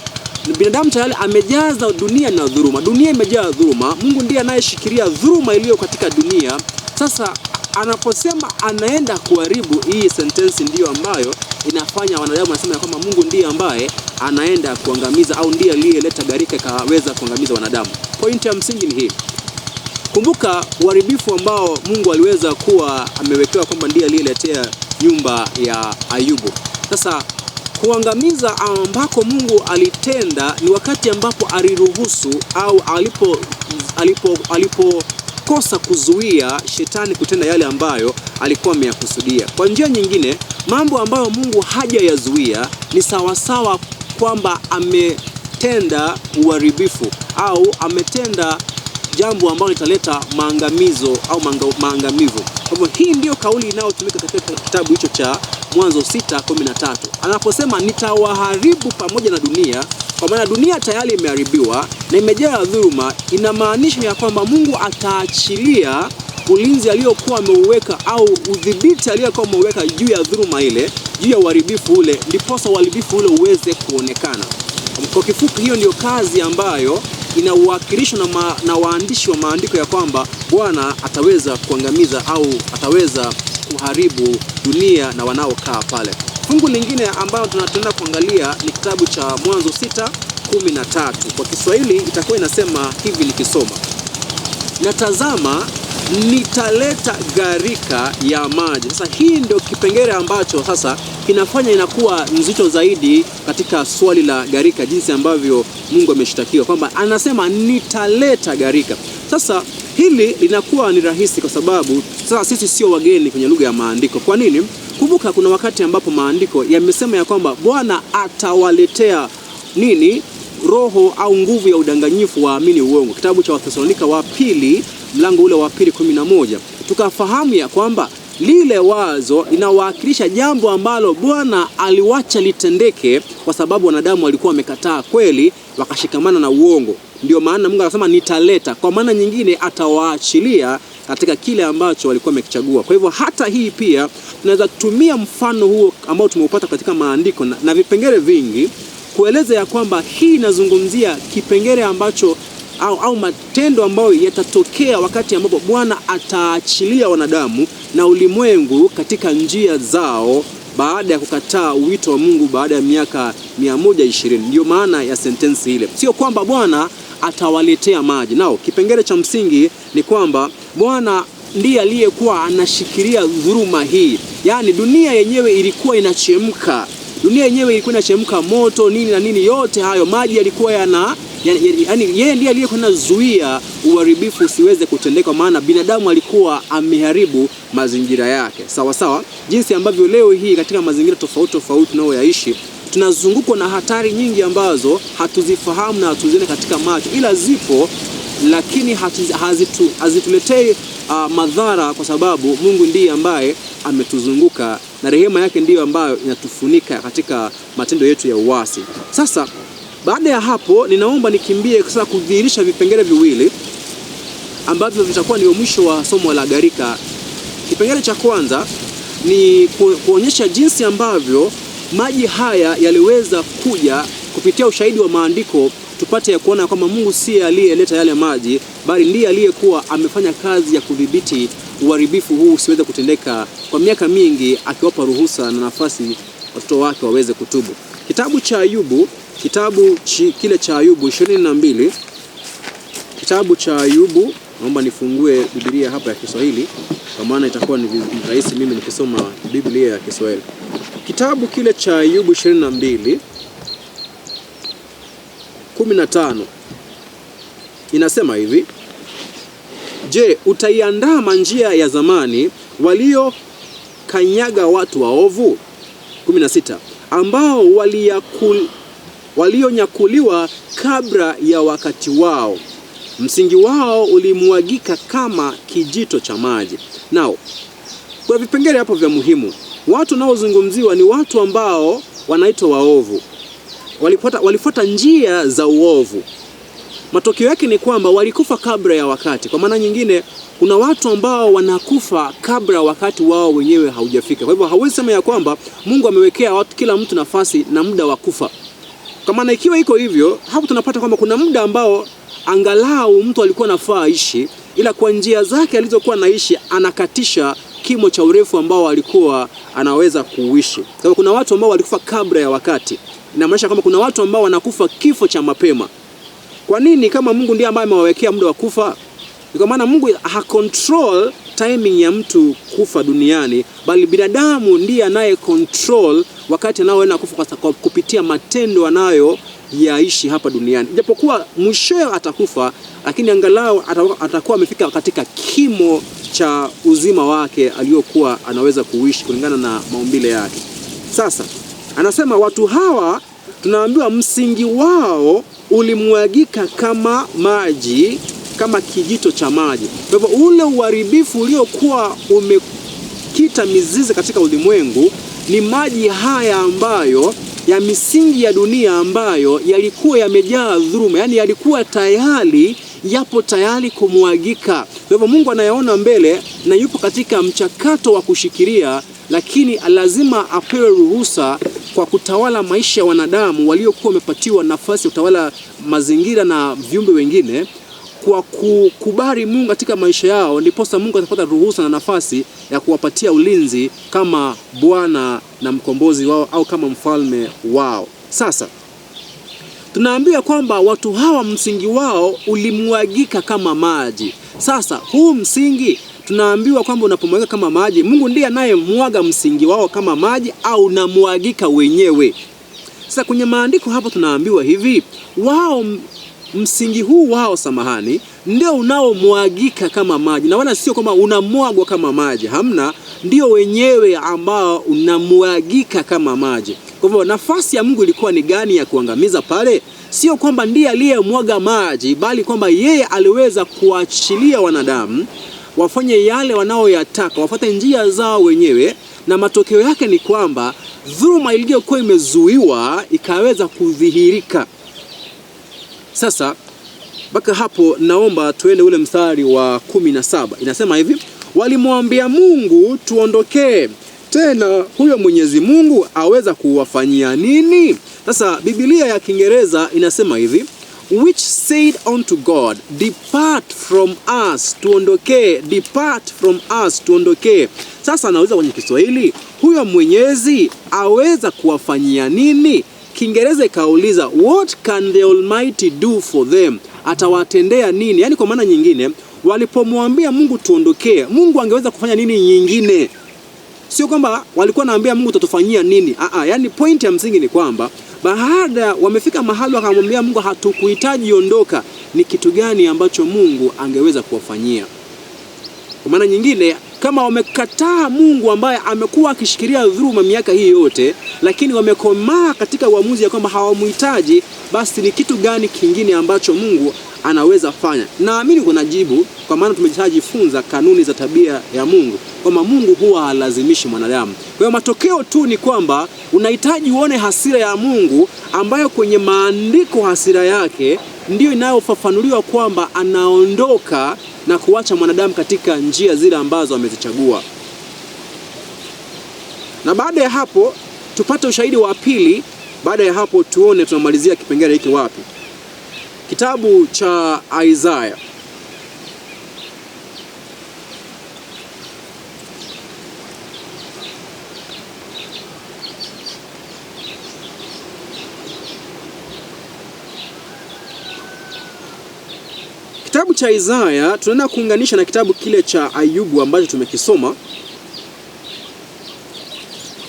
binadamu tayari amejaza dunia na dhuluma. Dunia imejaa dhuluma, Mungu ndiye anayeshikilia dhuluma iliyo katika dunia. Sasa anaposema anaenda kuharibu, hii sentensi ndiyo ambayo inafanya wanadamu wanasema ya kwamba Mungu ndiye ambaye anaenda kuangamiza, au ndiye aliyeleta gharika ikaweza kuangamiza wanadamu. Pointi ya msingi ni hii. Kumbuka uharibifu ambao Mungu aliweza kuwa amewekewa kwamba ndiye aliyeletea nyumba ya Ayubu. Sasa kuangamiza ambako Mungu alitenda ni wakati ambapo aliruhusu au alipokosa kuzuia shetani kutenda yale ambayo alikuwa ameyakusudia. Kwa njia nyingine, mambo ambayo Mungu hajayazuia ni sawasawa kwamba ametenda uharibifu au ametenda jambo ambalo litaleta maangamizo au maangamivu. Kwa hivyo hii ndio kauli inayotumika katika kitabu hicho cha Mwanzo 6:13. Anaposema nitawaharibu pamoja na dunia, kwa maana dunia tayari imeharibiwa na imejaa dhuluma, inamaanisha ya kwamba Mungu ataachilia ulinzi aliyokuwa ameuweka au udhibiti aliyokuwa ameuweka juu ya dhuluma ile, juu ya uharibifu ule, ndiposa uharibifu ule uweze kuonekana. Kwa kifupi, hiyo ndio kazi ambayo inawakilishwa na waandishi wa maandiko ya kwamba Bwana ataweza kuangamiza au ataweza kuharibu dunia na wanaokaa pale. Fungu lingine ambalo tunatenda kuangalia ni kitabu cha Mwanzo 6:13. Kwa Kiswahili itakuwa inasema hivi nikisoma: na tazama, nitaleta gharika ya maji. Sasa hii ndio kipengele ambacho sasa kinafanya inakuwa nzito zaidi katika swali la gharika, jinsi ambavyo Mungu ameshtakiwa kwamba anasema nitaleta gharika. Sasa hili linakuwa ni rahisi kwa sababu sasa sisi sio wageni kwenye lugha ya maandiko. Kwa nini? Kumbuka kuna wakati ambapo maandiko yamesema ya kwamba Bwana atawaletea nini? Roho au nguvu ya udanganyifu waamini uongo. Kitabu cha Wathesalonika wa pili mlango ule wa 2:11. Tukafahamu ya kwamba lile wazo linawakilisha jambo ambalo Bwana aliwacha litendeke kwa sababu wanadamu walikuwa wamekataa kweli, wakashikamana na uongo. Ndio maana Mungu anasema nitaleta, kwa maana nyingine atawaachilia katika kile ambacho walikuwa wamekichagua. Kwa hivyo hata hii pia tunaweza kutumia mfano huo ambao tumeupata katika maandiko na vipengele vingi kueleza ya kwamba hii inazungumzia kipengele ambacho au matendo ambayo yatatokea wakati ambapo Bwana ataachilia wanadamu na ulimwengu katika njia zao baada ya kukataa wito wa Mungu baada ya miaka 120. Ndio maana ya sentensi ile. Sio kwamba Bwana atawaletea maji. Nao kipengele cha msingi ni kwamba Bwana ndiye aliyekuwa anashikilia dhuluma hii. Yaani dunia yenyewe ilikuwa inachemka. Dunia yenyewe ilikuwa inachemka, moto nini na nini, yote hayo maji yalikuwa yaani yeye ndiye aliyekuwa anazuia uharibifu usiweze kutendeka, maana binadamu alikuwa ameharibu mazingira yake. Sawa sawa, jinsi ambavyo leo hii katika mazingira tofauti tofauti tunayoyaishi tunazungukwa na hatari nyingi ambazo hatuzifahamu na hatuzione katika macho, ila zipo, lakini hazituletei madhara kwa sababu Mungu ndiye ambaye ametuzunguka na rehema yake ndiyo ambayo inatufunika katika matendo yetu ya uasi. Sasa baada ya hapo ninaomba nikimbie sasa kudhihirisha vipengele viwili ambavyo vitakuwa ndio mwisho wa somo la gharika. Kipengele cha kwanza ni kuonyesha jinsi ambavyo maji haya yaliweza kuja kupitia ushahidi wa maandiko, tupate ya kuona kwamba Mungu si aliyeleta yale maji, bali ndiye aliyekuwa amefanya kazi ya kudhibiti uharibifu huu usiweze kutendeka kwa miaka mingi, akiwapa ruhusa na nafasi watoto wake waweze kutubu. Kitabu cha Ayubu, kile cha Ayubu 22, kitabu cha Ayubu, naomba nifungue Biblia hapa ya Kiswahili kwa maana itakuwa ni rahisi mimi nikisoma Biblia ya Kiswahili. Kitabu kile cha Ayubu 22:15 inasema hivi: Je, utaiandaa njia ya zamani waliokanyaga watu waovu? 16 ambao walionyakuliwa kabla ya wakati wao, msingi wao ulimwagika kama kijito cha maji. Nao kuna vipengele hapo vya muhimu. Watu naozungumziwa ni watu ambao wanaitwa waovu, walifuata njia za uovu. Matokeo yake ni kwamba walikufa kabla ya wakati. Kwa maana nyingine, kuna watu ambao wanakufa kabla wakati wao wenyewe haujafika. Kwa hivyo hauwezi sema ya kwamba Mungu amewekea watu, kila mtu nafasi na muda wa kufa. Kwa maana ikiwa iko hivyo, hapo tunapata kwamba kuna muda ambao angalau mtu alikuwa nafaa aishi, ila kwa njia zake alizokuwa naishi anakatisha kimo cha urefu ambao alikuwa anaweza kuishi. Kwa hivyo kuna watu ambao walikufa kabla ya wakati. Inamaanisha kwamba kuna watu ambao wanakufa kifo cha mapema. Kwa nini? Kama Mungu ndiye ambaye amewawekea muda wa kufa. Kwa maana Mungu ha-control timing ya mtu kufa duniani, bali binadamu ndiye anaye control wakati anaoenda kufa kwa kupitia matendo anayo yaishi hapa duniani. Ijapokuwa mwishowe atakufa, lakini angalau atakuwa amefika katika kimo cha uzima wake aliyokuwa anaweza kuishi kulingana na maumbile yake. Sasa anasema watu hawa tunaambiwa msingi wao ulimwagika kama maji, kama kijito cha maji. Kwa hivyo ule uharibifu uliokuwa umekita mizizi katika ulimwengu ni maji haya ambayo ya misingi ya dunia ambayo yalikuwa yamejaa dhuluma, yani yalikuwa yapo tayari kumwagika. Kwa hivyo Mungu anayaona mbele na yupo katika mchakato wa kushikilia, lakini lazima apewe ruhusa kwa kutawala maisha ya wanadamu waliokuwa wamepatiwa nafasi ya kutawala mazingira na viumbe wengine. Kwa kukubali Mungu katika maisha yao, ndiposa Mungu atapata ruhusa na nafasi ya kuwapatia ulinzi kama Bwana na mkombozi wao au kama mfalme wao. Sasa tunaambiwa kwamba watu hawa msingi wao ulimwagika kama maji. Sasa huu msingi tunaambiwa kwamba unapomwagika kama maji, Mungu ndiye anayemwaga msingi wao kama maji au unamwagika wenyewe. Sasa kwenye maandiko hapo tunaambiwa hivi, msingi huu wao ndio unaomwagika kama maji, na wala sio kwamba unamwagwa kama maji. Hamna, ndio wenyewe ambao unamwagika kama maji. Kwa hivyo nafasi ya Mungu ilikuwa ni gani ya kuangamiza pale? Sio kwamba ndiye aliyemwaga maji, bali kwamba yeye aliweza kuachilia wanadamu wafanye yale wanaoyataka, wafuate njia zao wenyewe, na matokeo yake ni kwamba dhuluma iliyokuwa imezuiwa ikaweza kudhihirika. Sasa mpaka hapo naomba tuende ule mstari wa 17. Inasema hivi: walimwambia Mungu, tuondokee. Tena huyo Mwenyezi Mungu aweza kuwafanyia nini? Sasa Biblia ya Kiingereza inasema hivi: which said unto God, depart from us, tuondokee, depart from us, tuondokee. Sasa anauliza kwenye Kiswahili, huyo Mwenyezi aweza kuwafanyia nini? Kiingereza ikauliza, what can the Almighty do for them? Atawatendea nini? Yani kwa maana nyingine, walipomwambia Mungu tuondokee, Mungu angeweza kufanya nini nyingine? Sio kwamba walikuwa naambia Mungu utatufanyia nini. Yani point ya msingi ni kwamba baada wamefika mahali wakamwambia Mungu hatukuhitaji ondoka, ni kitu gani ambacho Mungu angeweza kuwafanyia? Kwa maana nyingine, kama wamekataa Mungu ambaye amekuwa akishikilia dhuluma miaka hii yote, lakini wamekomaa katika uamuzi ya kwamba hawamhitaji, basi ni kitu gani kingine ambacho Mungu anaweza fanya? Naamini kuna jibu, kwa maana tumeshajifunza kanuni za tabia ya Mungu, kwamba Mungu huwa halazimishi mwanadamu. Kwa hiyo matokeo tu ni kwamba unahitaji uone hasira ya Mungu, ambayo kwenye maandiko hasira yake ndio inayofafanuliwa kwamba anaondoka na kuacha mwanadamu katika njia zile ambazo amezichagua. Na baada ya hapo tupate ushahidi wa pili. Baada ya hapo tuone tunamalizia kipengele hiki wapi. Kitabu cha Isaya. Kitabu cha Isaya tunaenda kuunganisha na kitabu kile cha Ayubu ambacho tumekisoma,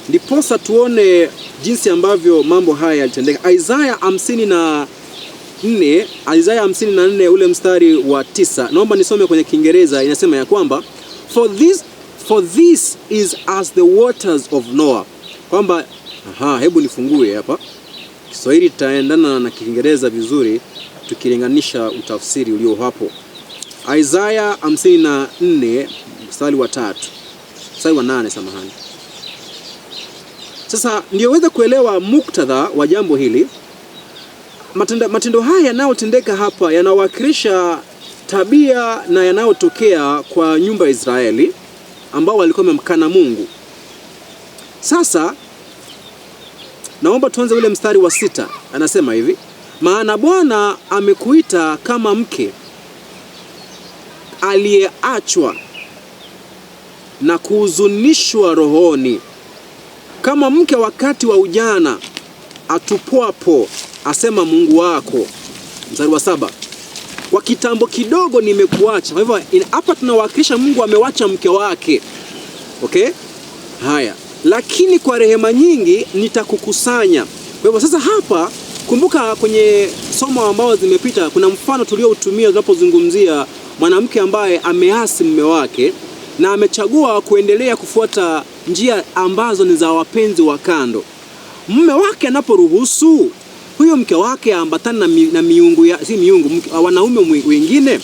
ndiposa tuone jinsi ambavyo mambo haya yalitendeka. Isaya 54 ule mstari wa 9. Naomba nisome kwenye Kiingereza. Inasema ya kwamba for this is as the waters of Noah. Kwamba hebu nifungue hapa. Kiswahili tutaendana na Kiingereza vizuri tukilinganisha utafsiri ulio hapo. Isaya 54 mstari wa 3. Mstari wa 8, samahani. Sasa ndio uweze kuelewa muktadha wa jambo hili. Matendo haya yanayotendeka hapa yanawakilisha tabia na yanayotokea kwa nyumba ya Israeli ambao walikuwa wamemkana Mungu. Sasa naomba tuanze ule mstari wa 6. Anasema hivi: maana Bwana amekuita kama mke aliyeachwa na kuhuzunishwa rohoni, kama mke wakati wa ujana atupwapo, asema Mungu wako. Mstari wa 7: kwa kitambo kidogo nimekuacha. Kwa hivyo hapa tunawakilisha Mungu amewacha mke wake. Okay? Haya, lakini kwa rehema nyingi nitakukusanya. Kwa hivyo sasa hapa kumbuka kwenye somo ambao zimepita kuna mfano tulioutumia tunapozungumzia mwanamke ambaye ameasi mume wake na amechagua kuendelea kufuata njia ambazo ni za wapenzi wa kando. Mume wake anaporuhusu huyo mke wake ambatana na miungu wanaume wengine,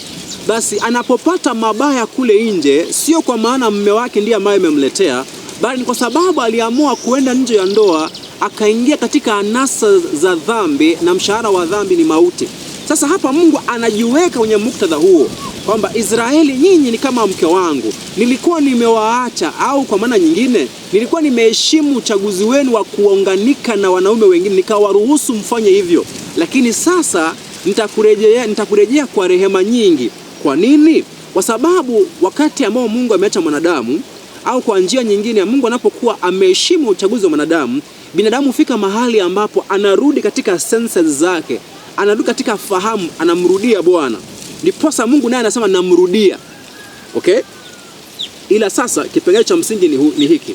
basi anapopata mabaya kule nje, sio kwa maana mume wake ndiye ambaye amemletea, bali ni kwa sababu aliamua kuenda nje ya ndoa, akaingia katika anasa za dhambi, na mshahara wa dhambi ni mauti. Sasa hapa Mungu anajiweka kwenye muktadha huo kwamba Israeli, nyinyi ni kama mke wangu, nilikuwa nimewaacha, au kwa maana nyingine nilikuwa nimeheshimu uchaguzi wenu wa kuunganika na wanaume wengine, nikawaruhusu mfanye hivyo, lakini sasa nitakurejea kwa rehema nyingi. Kwa nini? Kwa sababu wakati ambao Mungu ameacha mwanadamu, au kwa njia nyingine Mungu anapokuwa ameheshimu uchaguzi wa mwanadamu, binadamu hufika mahali ambapo anarudi katika senses zake, anarudi katika fahamu, anamrudia Bwana. Ndiposa Mungu naye anasema namrudia. Okay? Ila sasa kipengele cha msingi ni hiki.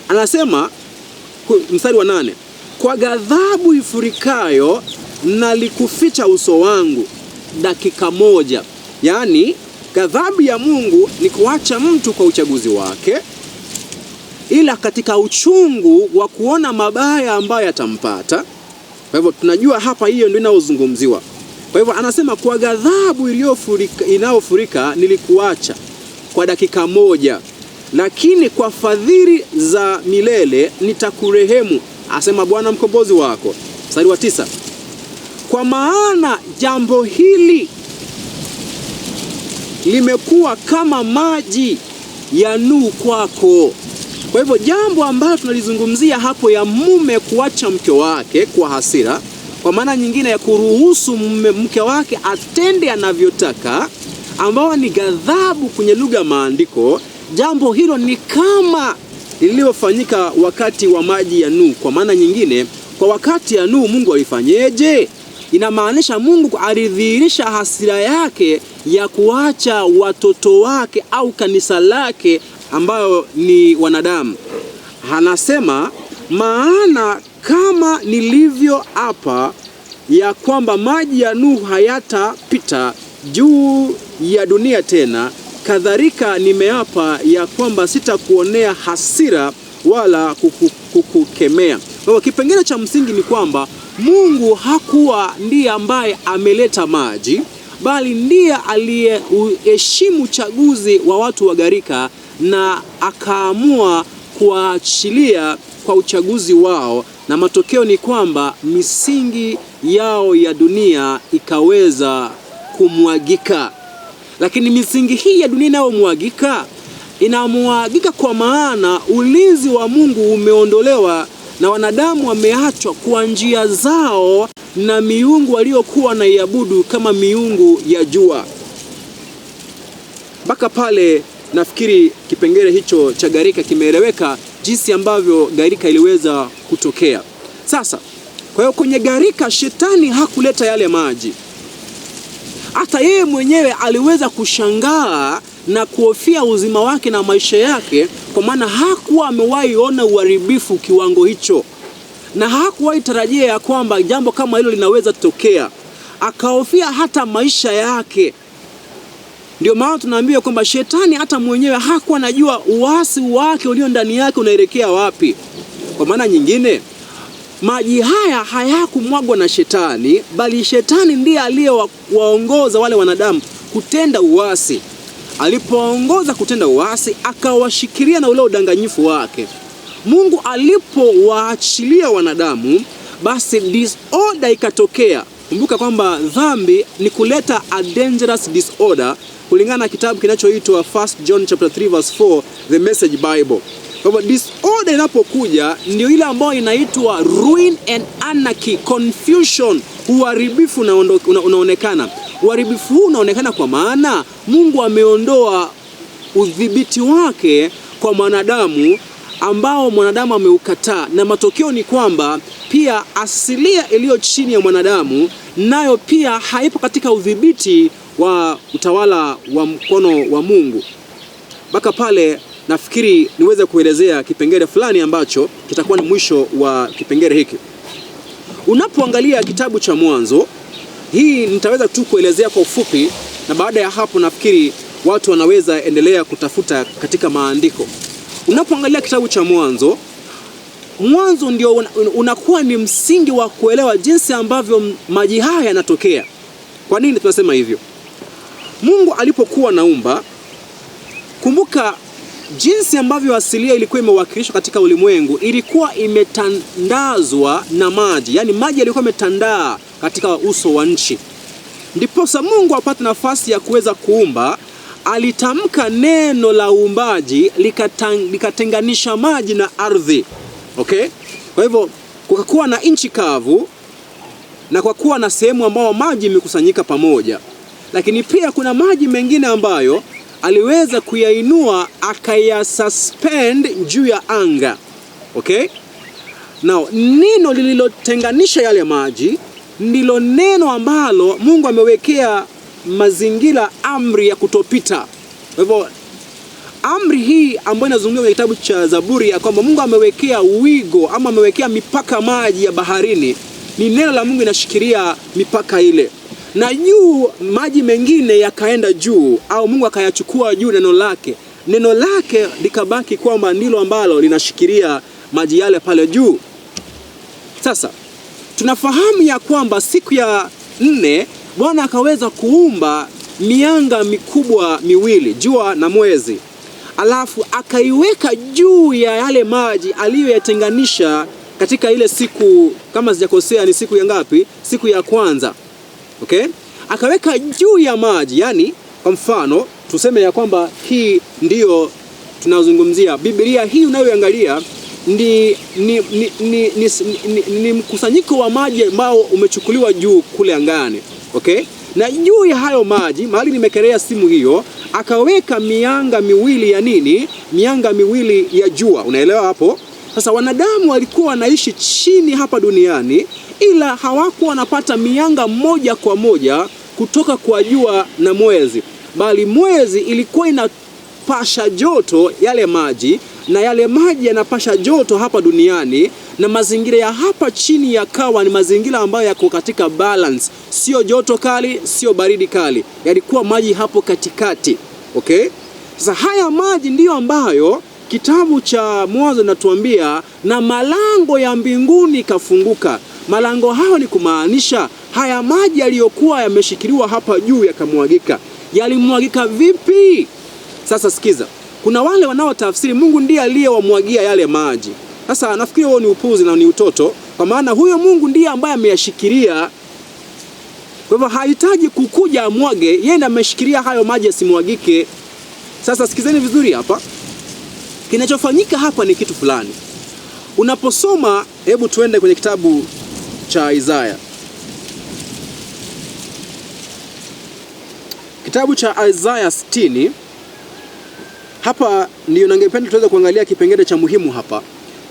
Anasema mstari wa 8: kwa ghadhabu ifurikayo nalikuficha uso wangu dakika moja. Yaani ghadhabu ya Mungu ni kuacha mtu kwa uchaguzi wake, ila katika uchungu wa kuona mabaya ambayo yatampata. Kwa hivyo tunajua hapa hiyo ndio inayozungumziwa. Kwa hivyo anasema kwa ghadhabu inayofurika nilikuacha kwa dakika moja, lakini kwa fadhili za milele nitakurehemu, asema Bwana mkombozi wako. Mstari wa 9: kwa maana jambo hili limekuwa kama maji ya Nuhu kwako. Kwa hivyo jambo ambalo tunalizungumzia hapo ya mume kuacha mke wake kwa hasira, kwa maana nyingine ya kuruhusu mke wake atende anavyotaka, ambao ni ghadhabu kwenye lugha ya maandiko, jambo hilo ni kama lililofanyika wakati wa maji ya Nuhu. Kwa maana nyingine, kwa wakati ya Nuhu Mungu alifanyeje? Inamaanisha Mungu alidhihirisha hasira yake ya kuacha watoto wake au kanisa lake ambayo ni wanadamu. Anasema maana kama nilivyo hapa ya kwamba maji ya Nuhu hayatapita juu ya dunia tena, kadhalika nimeapa ya kwamba sitakuonea hasira wala kukukemea. Kwa kipengele cha msingi ni kwamba Mungu hakuwa ndiye ambaye ameleta maji, bali ndiye aliyeheshimu uchaguzi wa watu wa gharika na akaamua kuachilia kwa uchaguzi wao, na matokeo ni kwamba misingi yao ya dunia ikaweza kumwagika. Lakini misingi hii ya dunia inayomwagika inamwagika kwa maana ulinzi wa Mungu umeondolewa na wanadamu wameachwa kwa njia zao na miungu waliokuwa na iabudu kama miungu ya jua. Mpaka pale nafikiri kipengele hicho cha gharika kimeeleweka, jinsi ambavyo gharika iliweza kutokea. Sasa kwa hiyo kwenye gharika shetani hakuleta yale maji. Hata yeye mwenyewe aliweza kushangaa na kuhofia uzima wake na maisha yake, kwa maana hakuwa amewahi ona uharibifu kiwango hicho, na hakuwahi tarajia ya kwamba jambo kama hilo linaweza tokea. Akahofia hata maisha yake. Ndio maana tunaambiwa kwamba shetani hata mwenyewe hakuwa anajua uasi wake ulio ndani yake unaelekea wapi. Kwa maana nyingine, maji haya hayakumwagwa na shetani, bali shetani ndiye aliyewaongoza wale wanadamu kutenda uasi. Alipoongoza kutenda uasi, akawashikilia na ule udanganyifu wake. Mungu alipowaachilia wanadamu, basi disorder ikatokea. Kumbuka kwamba dhambi ni kuleta a dangerous disorder, kulingana na kitabu kinachoitwa 1 John chapter 3 verse 4, the Message Bible. Kwa hivyo disorder inapokuja ndio ile ambayo inaitwa ruin and anarchy, confusion, uharibifu unaonekana. Uharibifu huu unaonekana kwa maana Mungu ameondoa udhibiti wake kwa mwanadamu, ambao mwanadamu ameukataa, na matokeo ni kwamba pia asilia iliyo chini ya mwanadamu nayo pia haipo katika udhibiti wa utawala wa mkono wa Mungu. Mpaka pale nafikiri niweze kuelezea kipengele fulani ambacho kitakuwa ni mwisho wa kipengele hiki. Unapoangalia kitabu cha Mwanzo, hii nitaweza tu kuelezea kwa ufupi, na baada ya hapo nafikiri watu wanaweza endelea kutafuta katika maandiko. Unapoangalia kitabu cha Mwanzo, Mwanzo ndio unakuwa ni msingi wa kuelewa jinsi ambavyo maji haya yanatokea. Kwa nini tunasema hivyo? Mungu alipokuwa naumba, kumbuka jinsi ambavyo asilia ilikuwa imewakilishwa katika ulimwengu, ilikuwa imetandazwa na maji. Yaani maji yalikuwa yametandaa katika uso wa nchi. Ndiposa Mungu apate nafasi ya kuweza kuumba, alitamka neno la uumbaji, likatenganisha maji na ardhi. Okay? Kwa hivyo kukakuwa na nchi kavu, na kwa kuwa na sehemu ambayo maji imekusanyika pamoja. Lakini pia kuna maji mengine ambayo aliweza kuyainua akayasuspend juu ya anga. Okay? Now, neno lililotenganisha yale maji ndilo neno ambalo Mungu amewekea mazingira, amri ya kutopita. Kwa hivyo amri hii ambayo inazungumzwa kwenye kitabu cha Zaburi ya kwamba Mungu amewekea wigo ama amewekea mipaka maji ya baharini, ni neno la Mungu inashikilia mipaka ile. Na juu maji mengine yakaenda juu, au Mungu akayachukua juu neno lake likabaki kwamba ndilo ambalo linashikilia maji yale pale juu. Sasa tunafahamu ya kwamba siku ya 4 Bwana akaweza kuumba mianga mikubwa miwili, jua na mwezi. Alafu akaiweka juu ya yale maji aliyoyatenganisha katika ile siku, kama sijakosea ni siku ya ngapi? Siku ya kwanza. Okay? Akaweka juu ya maji, yani kwa mfano tuseme ya kwamba hii ndiyo tunazungumzia. Biblia hii unayoangalia ni mkusanyiko wa maji ambao umechukuliwa juu kule angani. Okay? Na juu ya hayo maji, mahali nimekelea simu hiyo, akaweka mianga miwili ya nini? Mianga miwili ya jua. Unaelewa hapo? Sasa wanadamu walikuwa wanaishi chini hapa duniani, ila hawakuwa wanapata mianga moja kwa moja kutoka kwa jua na mwezi, bali mwezi ilikuwa inapasha joto yale maji, na yale maji yanapasha joto hapa duniani, na mazingira ya hapa chini yakawa ni mazingira ambayo yako katika balance, sio joto kali, sio baridi kali, yalikuwa maji hapo katikati. Okay? Sasa haya maji ndiyo ambayo kitabu cha Mwanzo natuambia, na malango ya mbinguni kafunguka. Malango hayo ni kumaanisha haya maji yaliyokuwa yameshikiliwa hapa juu yakamwagika. Yalimwagika vipi? Sasa sikiza. Kuna wale wanaotafsiri Mungu ndiye aliyewamwagia yale maji. Sasa nafikiri huo ni upuzi na ni utoto, kwa maana huyo Mungu ndiye ambaye ameyashikilia. Kwa hivyo hahitaji kukuja amwage, yeye ndiye ameshikilia hayo maji yasimwagike. Sasa sikizeni vizuri hapa. Kinachofanyika hapa ni kitu fulani. Unaposoma, hebu tuende kwenye kitabu cha Isaya. Kitabu cha Isaya 60. Hapa ndio ningependa tuweze kuangalia kipengele cha muhimu hapa.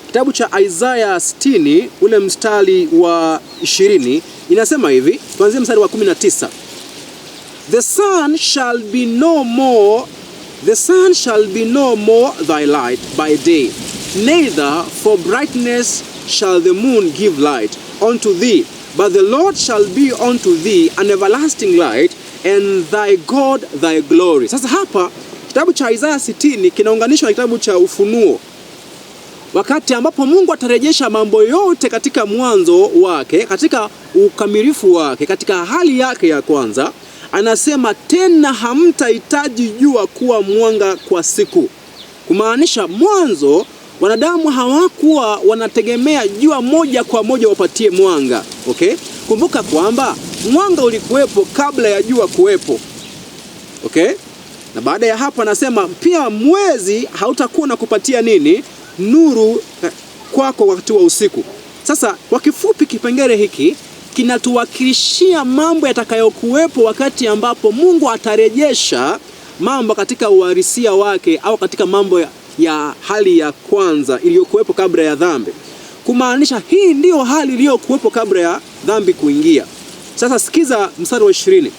Kitabu cha Isaya 60 ule mstari wa 20 inasema hivi, tuanzie mstari wa 19. The sun shall be no more thy light by day, neither for brightness shall the moon give light unto thee, but the Lord shall be unto thee an everlasting light, and thy God thy glory. Sasa hapa kitabu cha Isaya 60 kinaunganishwa na kitabu cha Ufunuo, wakati ambapo Mungu atarejesha mambo yote katika mwanzo wake, katika ukamilifu wake, katika hali yake ya kwanza. Anasema tena hamtahitaji jua kuwa mwanga kwa siku. Kumaanisha mwanzo wanadamu hawakuwa wanategemea jua moja kwa moja wapatie mwanga. Okay? Kumbuka kwamba mwanga ulikuwepo kabla ya jua kuwepo. Okay? Na baada ya hapo anasema pia mwezi hautakuwa na kupatia nini? Nuru kwako wakati wa usiku. Sasa kwa kifupi kipengele hiki kinatuwakilishia mambo yatakayokuwepo wakati ambapo Mungu atarejesha mambo katika uhalisia wake, au katika mambo ya hali ya kwanza iliyokuwepo kabla ya dhambi. Kumaanisha hii ndiyo hali iliyokuwepo kabla ya dhambi kuingia. Sasa sikiza mstari wa 20.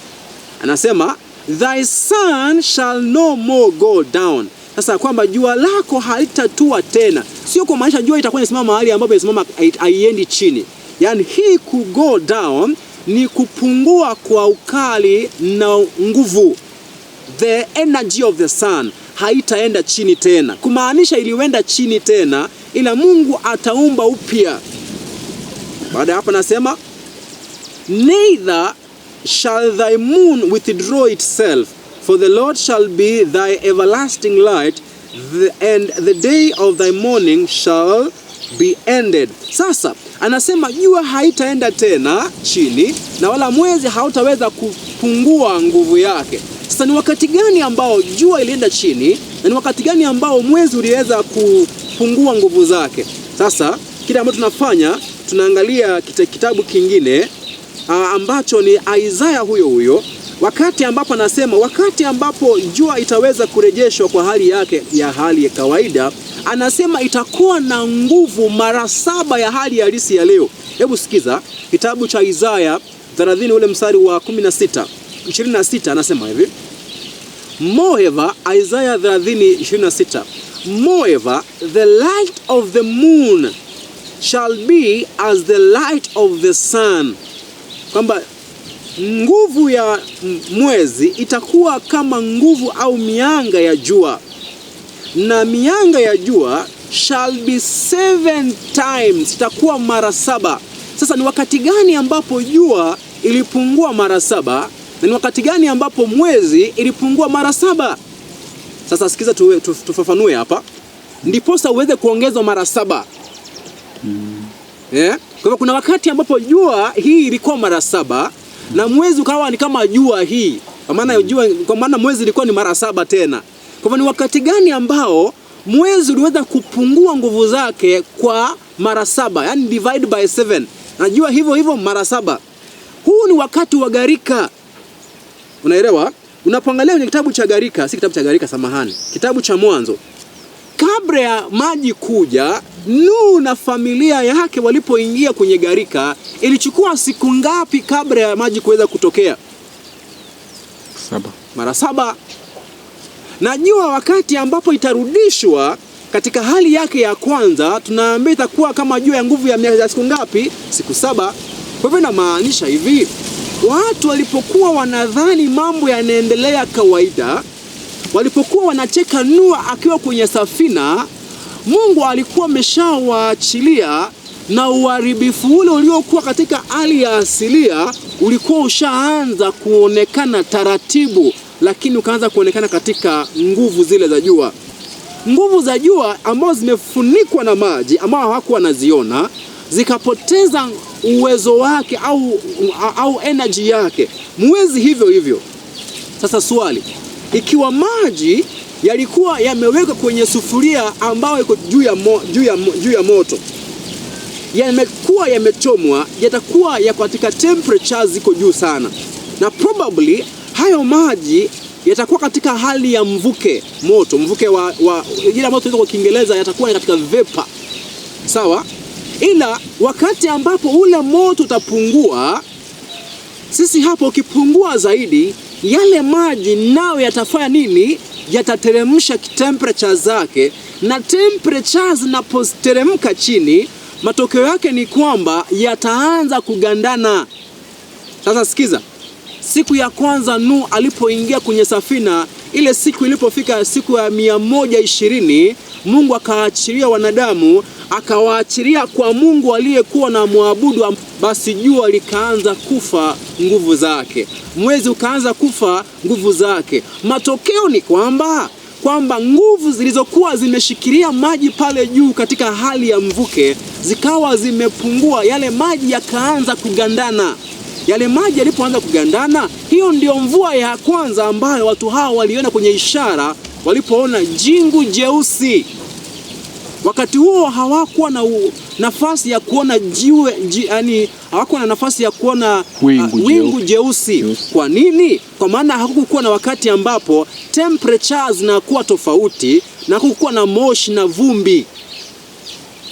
Anasema thy sun shall no more go down. Sasa kwamba jua lako halitatua tena. Sio kumaanisha jua itakuwa inasimama mahali ambapo inasimama haiendi chini. Yani hii ku go down ni kupungua kwa ukali na nguvu. The energy of the sun haitaenda chini tena. Kumaanisha iliwenda chini tena, ila Mungu ataumba upya. Baada hapa nasema neither shall thy moon withdraw itself, for the Lord shall be thy everlasting light, and the day of thy mourning shall be ended. Sasa anasema jua haitaenda tena chini na wala mwezi hautaweza kupungua nguvu yake. Sasa ni wakati gani ambao jua ilienda chini na ni wakati gani ambao mwezi uliweza kupungua nguvu zake? Sasa kile ambacho tunafanya, tunaangalia kitabu kingine ambacho ni Isaya huyo, wakati ambapo anasema wakati ambapo jua itaweza kurejeshwa kwa hali yake ya hali ya kawaida, anasema itakuwa na nguvu mara 7 ya hali halisi ya leo. Hebu sikiza kitabu cha Isaya 30 ule mstari wa 26 anasema hivi. Moreover, Isaiah 30:26. Moreover, the light of the moon shall be as the light of the sun. Kwamba nguvu ya mwezi itakuwa kama nguvu au mianga ya jua, na mianga ya jua shall be 7 times, itakuwa mara 7. Sasa ni wakati gani ambapo jua ilipungua mara 7 na ni wakati gani ambapo mwezi ilipungua mara 7? Sasa sikiza tufafanue hapa, ndiposa uweze kuongezwa mara 7. Yeah? Kwa hivyo kuna wakati ambapo jua hii ilikuwa mara 7 na mwezi ukawa ni kama jua hii. Kwa maana mwezi ilikuwa ni mara 7 tena. Kwa hivyo ni wakati gani ambao mwezi uliweza kupungua nguvu zake kwa mara 7, yani divide by 7. Na jua hivyo mara 7. Huu ni wakati wa gharika. Unaelewa? Unapoangalia kwenye kitabu cha gharika, si kitabu cha gharika samahani, kitabu cha Mwanzo, kabla ya maji kuja, Nuhu na familia yake walipoingia kwenye gharika, ilichukua siku ngapi kabla ya maji kuweza kutokea? 7. Mara 7. Najua wakati ambapo itarudishwa katika hali yake ya kwanza, tunaambia itakuwa kama jua ya nguvu ya siku ngapi? Siku 7. Kwa hivyo inamaanisha hivi, watu walipokuwa wanadhani mambo yanaendelea kawaida, walipokuwa wanacheka Nuhu akiwa kwenye safina, Mungu alikuwa ameshawaachilia, na uharibifu ule uliokuwa katika hali ya asilia ulikuwa ushaanza kuonekana taratibu, lakini ukaanza kuonekana katika nguvu zile za jua. Nguvu za jua ambazo zimefunikwa na maji ambao hawakuwa wanaziona, zikapoteza uwezo wake au energy yake. Mwezi hivyo. Sasa swali, ikiwa maji yalikuwa yamewekwa kwenye sufuria ambayo iko juu ya moto, yamekuwa yamechomwa, yatakuwa yako katika temperatures ziko juu sana, na probably hayo maji yatakuwa katika hali ya mvuke moto, mvuke wa ile ambayo tunaweza kwa Kiingereza yatakuwa katika vapor, sawa. Ila wakati ambapo ule moto utapungua, sisi hapo ukipungua zaidi, yale maji nao yatafanya nini? Yatateremsha temperature zake, na temperatures zinapoteremka chini, matokeo yake ni kwamba yataanza kugandana. Sasa sikiza, siku ya kwanza Nuhu alipoingia kwenye safina, ile siku ilipofika siku ya 120, Mungu akaachilia wanadamu, akawaachilia kwa Mungu aliyekuwa na muabudu. Basi jua likaanza kufa nguvu zake, mwezi ukaanza kufa nguvu zake. Matokeo ni kwamba nguvu zilizokuwa zimeshikilia maji pale juu katika hali ya mvuke zikawa zimepungua, yale maji yakaanza kugandana. Yale maji yalipoanza kugandana, hiyo ndio mvua ya kwanza ambayo watu hao waliona kwenye ishara walipoona jingu jeusi. Wakati huo hawakuwa na nafasi ya kuona yani hawakuwa na nafasi ya kuona wingu jeusi. Kwa nini? Kwa maana hakukuwa na wakati ambapo temperatures zinakuwa tofauti na hakukuwa na moshi na vumbi.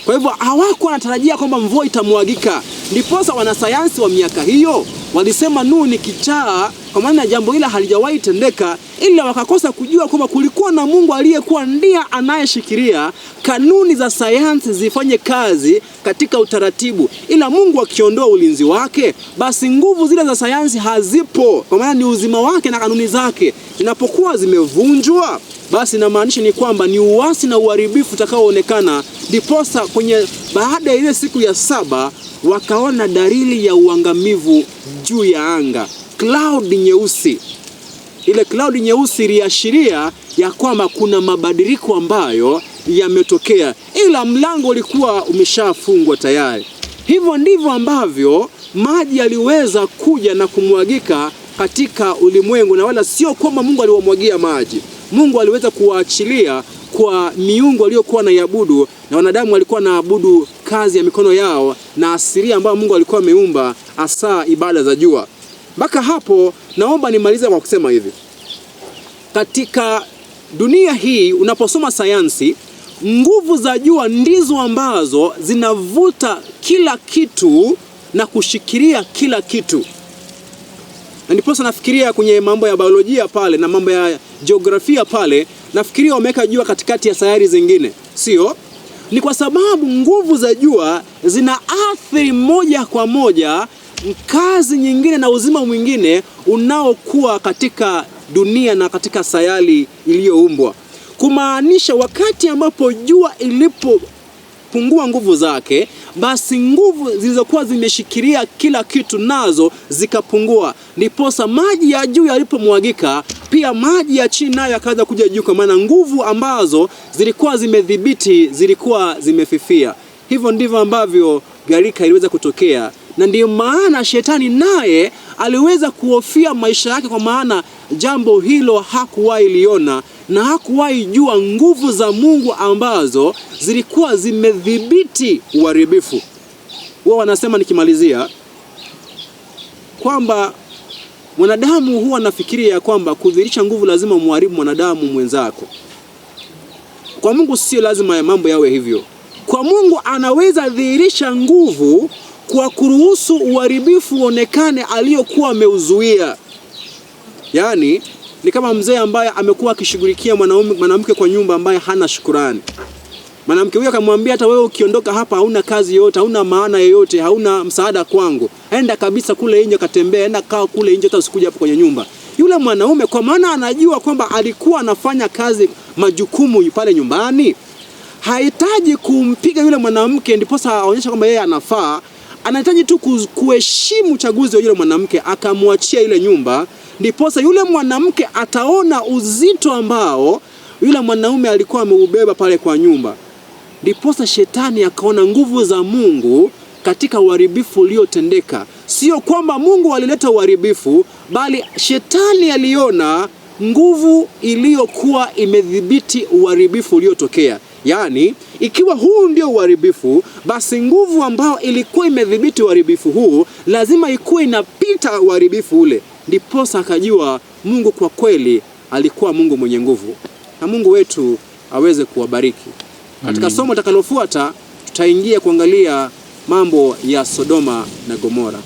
Kwa hivyo hawakuwa wanatarajia kwamba mvua itamwagika. Ndiposa wanasayansi wa miaka hiyo walisema Nuhu ni kichaa, kwa maana jambo hili halijawahi tendeka, ila wakakosa kujua kwamba kulikuwa na Mungu aliyekuwa ndiye anayeshikilia kanuni za sayansi zifanye kazi katika utaratibu. Ila Mungu akiondoa ulinzi wake, basi nguvu zile za sayansi hazipo, kwa maana ni uzima wake na kanuni zake zinapokuwa zimevunjwa, basi inamaanisha ni kwamba ni uasi na uharibifu utakaoonekana. Ndiposa baada ya ile siku ya 7 wakaona dalili ya uangamivu juu ya anga, cloud nyeusi. Ile cloud nyeusi iliashiria ya kwamba kuna mabadiliko ambayo yametokea, ila mlango ulikuwa umeshafungwa tayari. Hivyo ndivyo ambavyo maji yaliweza kuja na kumwagika katika ulimwengu, na wala sio kwamba Mungu aliwamwagia maji. Mungu aliweza kuwaachilia kwa miungu aliyokuwa naiabudu, na wanadamu walikuwa naabudu kazi ya mikono yao na asilia ambayo Mungu alikuwa ameumba, hasa ibada za jua. Mpaka hapo naomba nimalize kwa kusema hivi: katika dunia hii unaposoma sayansi, nguvu za jua ndizo ambazo zinavuta kila kitu na kushikilia kila kitu. Na ndiposa nafikiria kwenye mambo ya biolojia pale na mambo ya jiografia pale, nafikiria wameweka jua katikati ya sayari zingine, sio? Ni kwa sababu nguvu za jua zinaathiri moja kwa moja kazi nyingine na uzima mwingine unaokuwa katika dunia na katika sayari iliyoumbwa. Kumaanisha wakati ambapo jua ilipopungua nguvu zake, basi nguvu zilizokuwa zimeshikilia kila kitu nazo zikapungua. Ndiposa maji ya juu yalipomwagika, pia maji ya chini nayo yakaanza kuja juu, kwa maana nguvu ambazo zilikuwa zimedhibiti zilikuwa zimefifia. Hivyo ndivyo ambavyo gharika iliweza kutokea, na ndio maana shetani naye aliweza kuhofia maisha yake, kwa maana jambo hilo hakuwahi liona na hakuwahi jua nguvu za Mungu ambazo zilikuwa zimedhibiti uharibifu. Wao wanasema, nikimalizia, kwamba mwanadamu huwa anafikiria kwamba kudhihirisha nguvu lazima muharibu mwanadamu mwenzako. Kwa Mungu sio lazima ya mambo yawe hivyo. Kwa Mungu anaweza dhihirisha nguvu kwa kuruhusu uharibifu uonekane aliyokuwa ameuzuia. Yaani ni kama mzee ambaye amekuwa akishughulikia mwanamke kwa nyumba ambaye hana shukrani. Mwanamke huyo akamwambia, hata wewe ukiondoka hapa hauna kazi yoyote, hauna maana yoyote, hauna msaada kwangu. Enda kabisa kule nje katembea, enda kaa kule nje, hata usikuje hapo kwenye nyumba. Yule mwanaume, kwa maana anajua kwamba alikuwa anafanya kazi majukumu pale nyumbani, hahitaji kumpiga yule mwanamke ndiposa aonyesha kwamba yeye anafaa. Anahitaji tu kuheshimu chaguzi wa yule mwanamke, akamwachia ile nyumba. Ndiposa yule mwanamke ataona uzito ambao yule mwanaume alikuwa ameubeba pale kwa nyumba. Ndiposa shetani akaona nguvu za Mungu katika uharibifu uliotendeka. Sio kwamba Mungu alileta uharibifu, bali shetani aliona nguvu iliyokuwa imedhibiti uharibifu uliotokea. Yaani, ikiwa huu ndio uharibifu, basi nguvu ambayo ilikuwa imedhibiti uharibifu huu lazima ikuwe inapita uharibifu ule. Ndiposa akajua Mungu kwa kweli alikuwa Mungu mwenye nguvu. Na Mungu wetu aweze kuwabariki. Katika somo takalofuata tutaingia kuangalia mambo ya Sodoma na Gomora.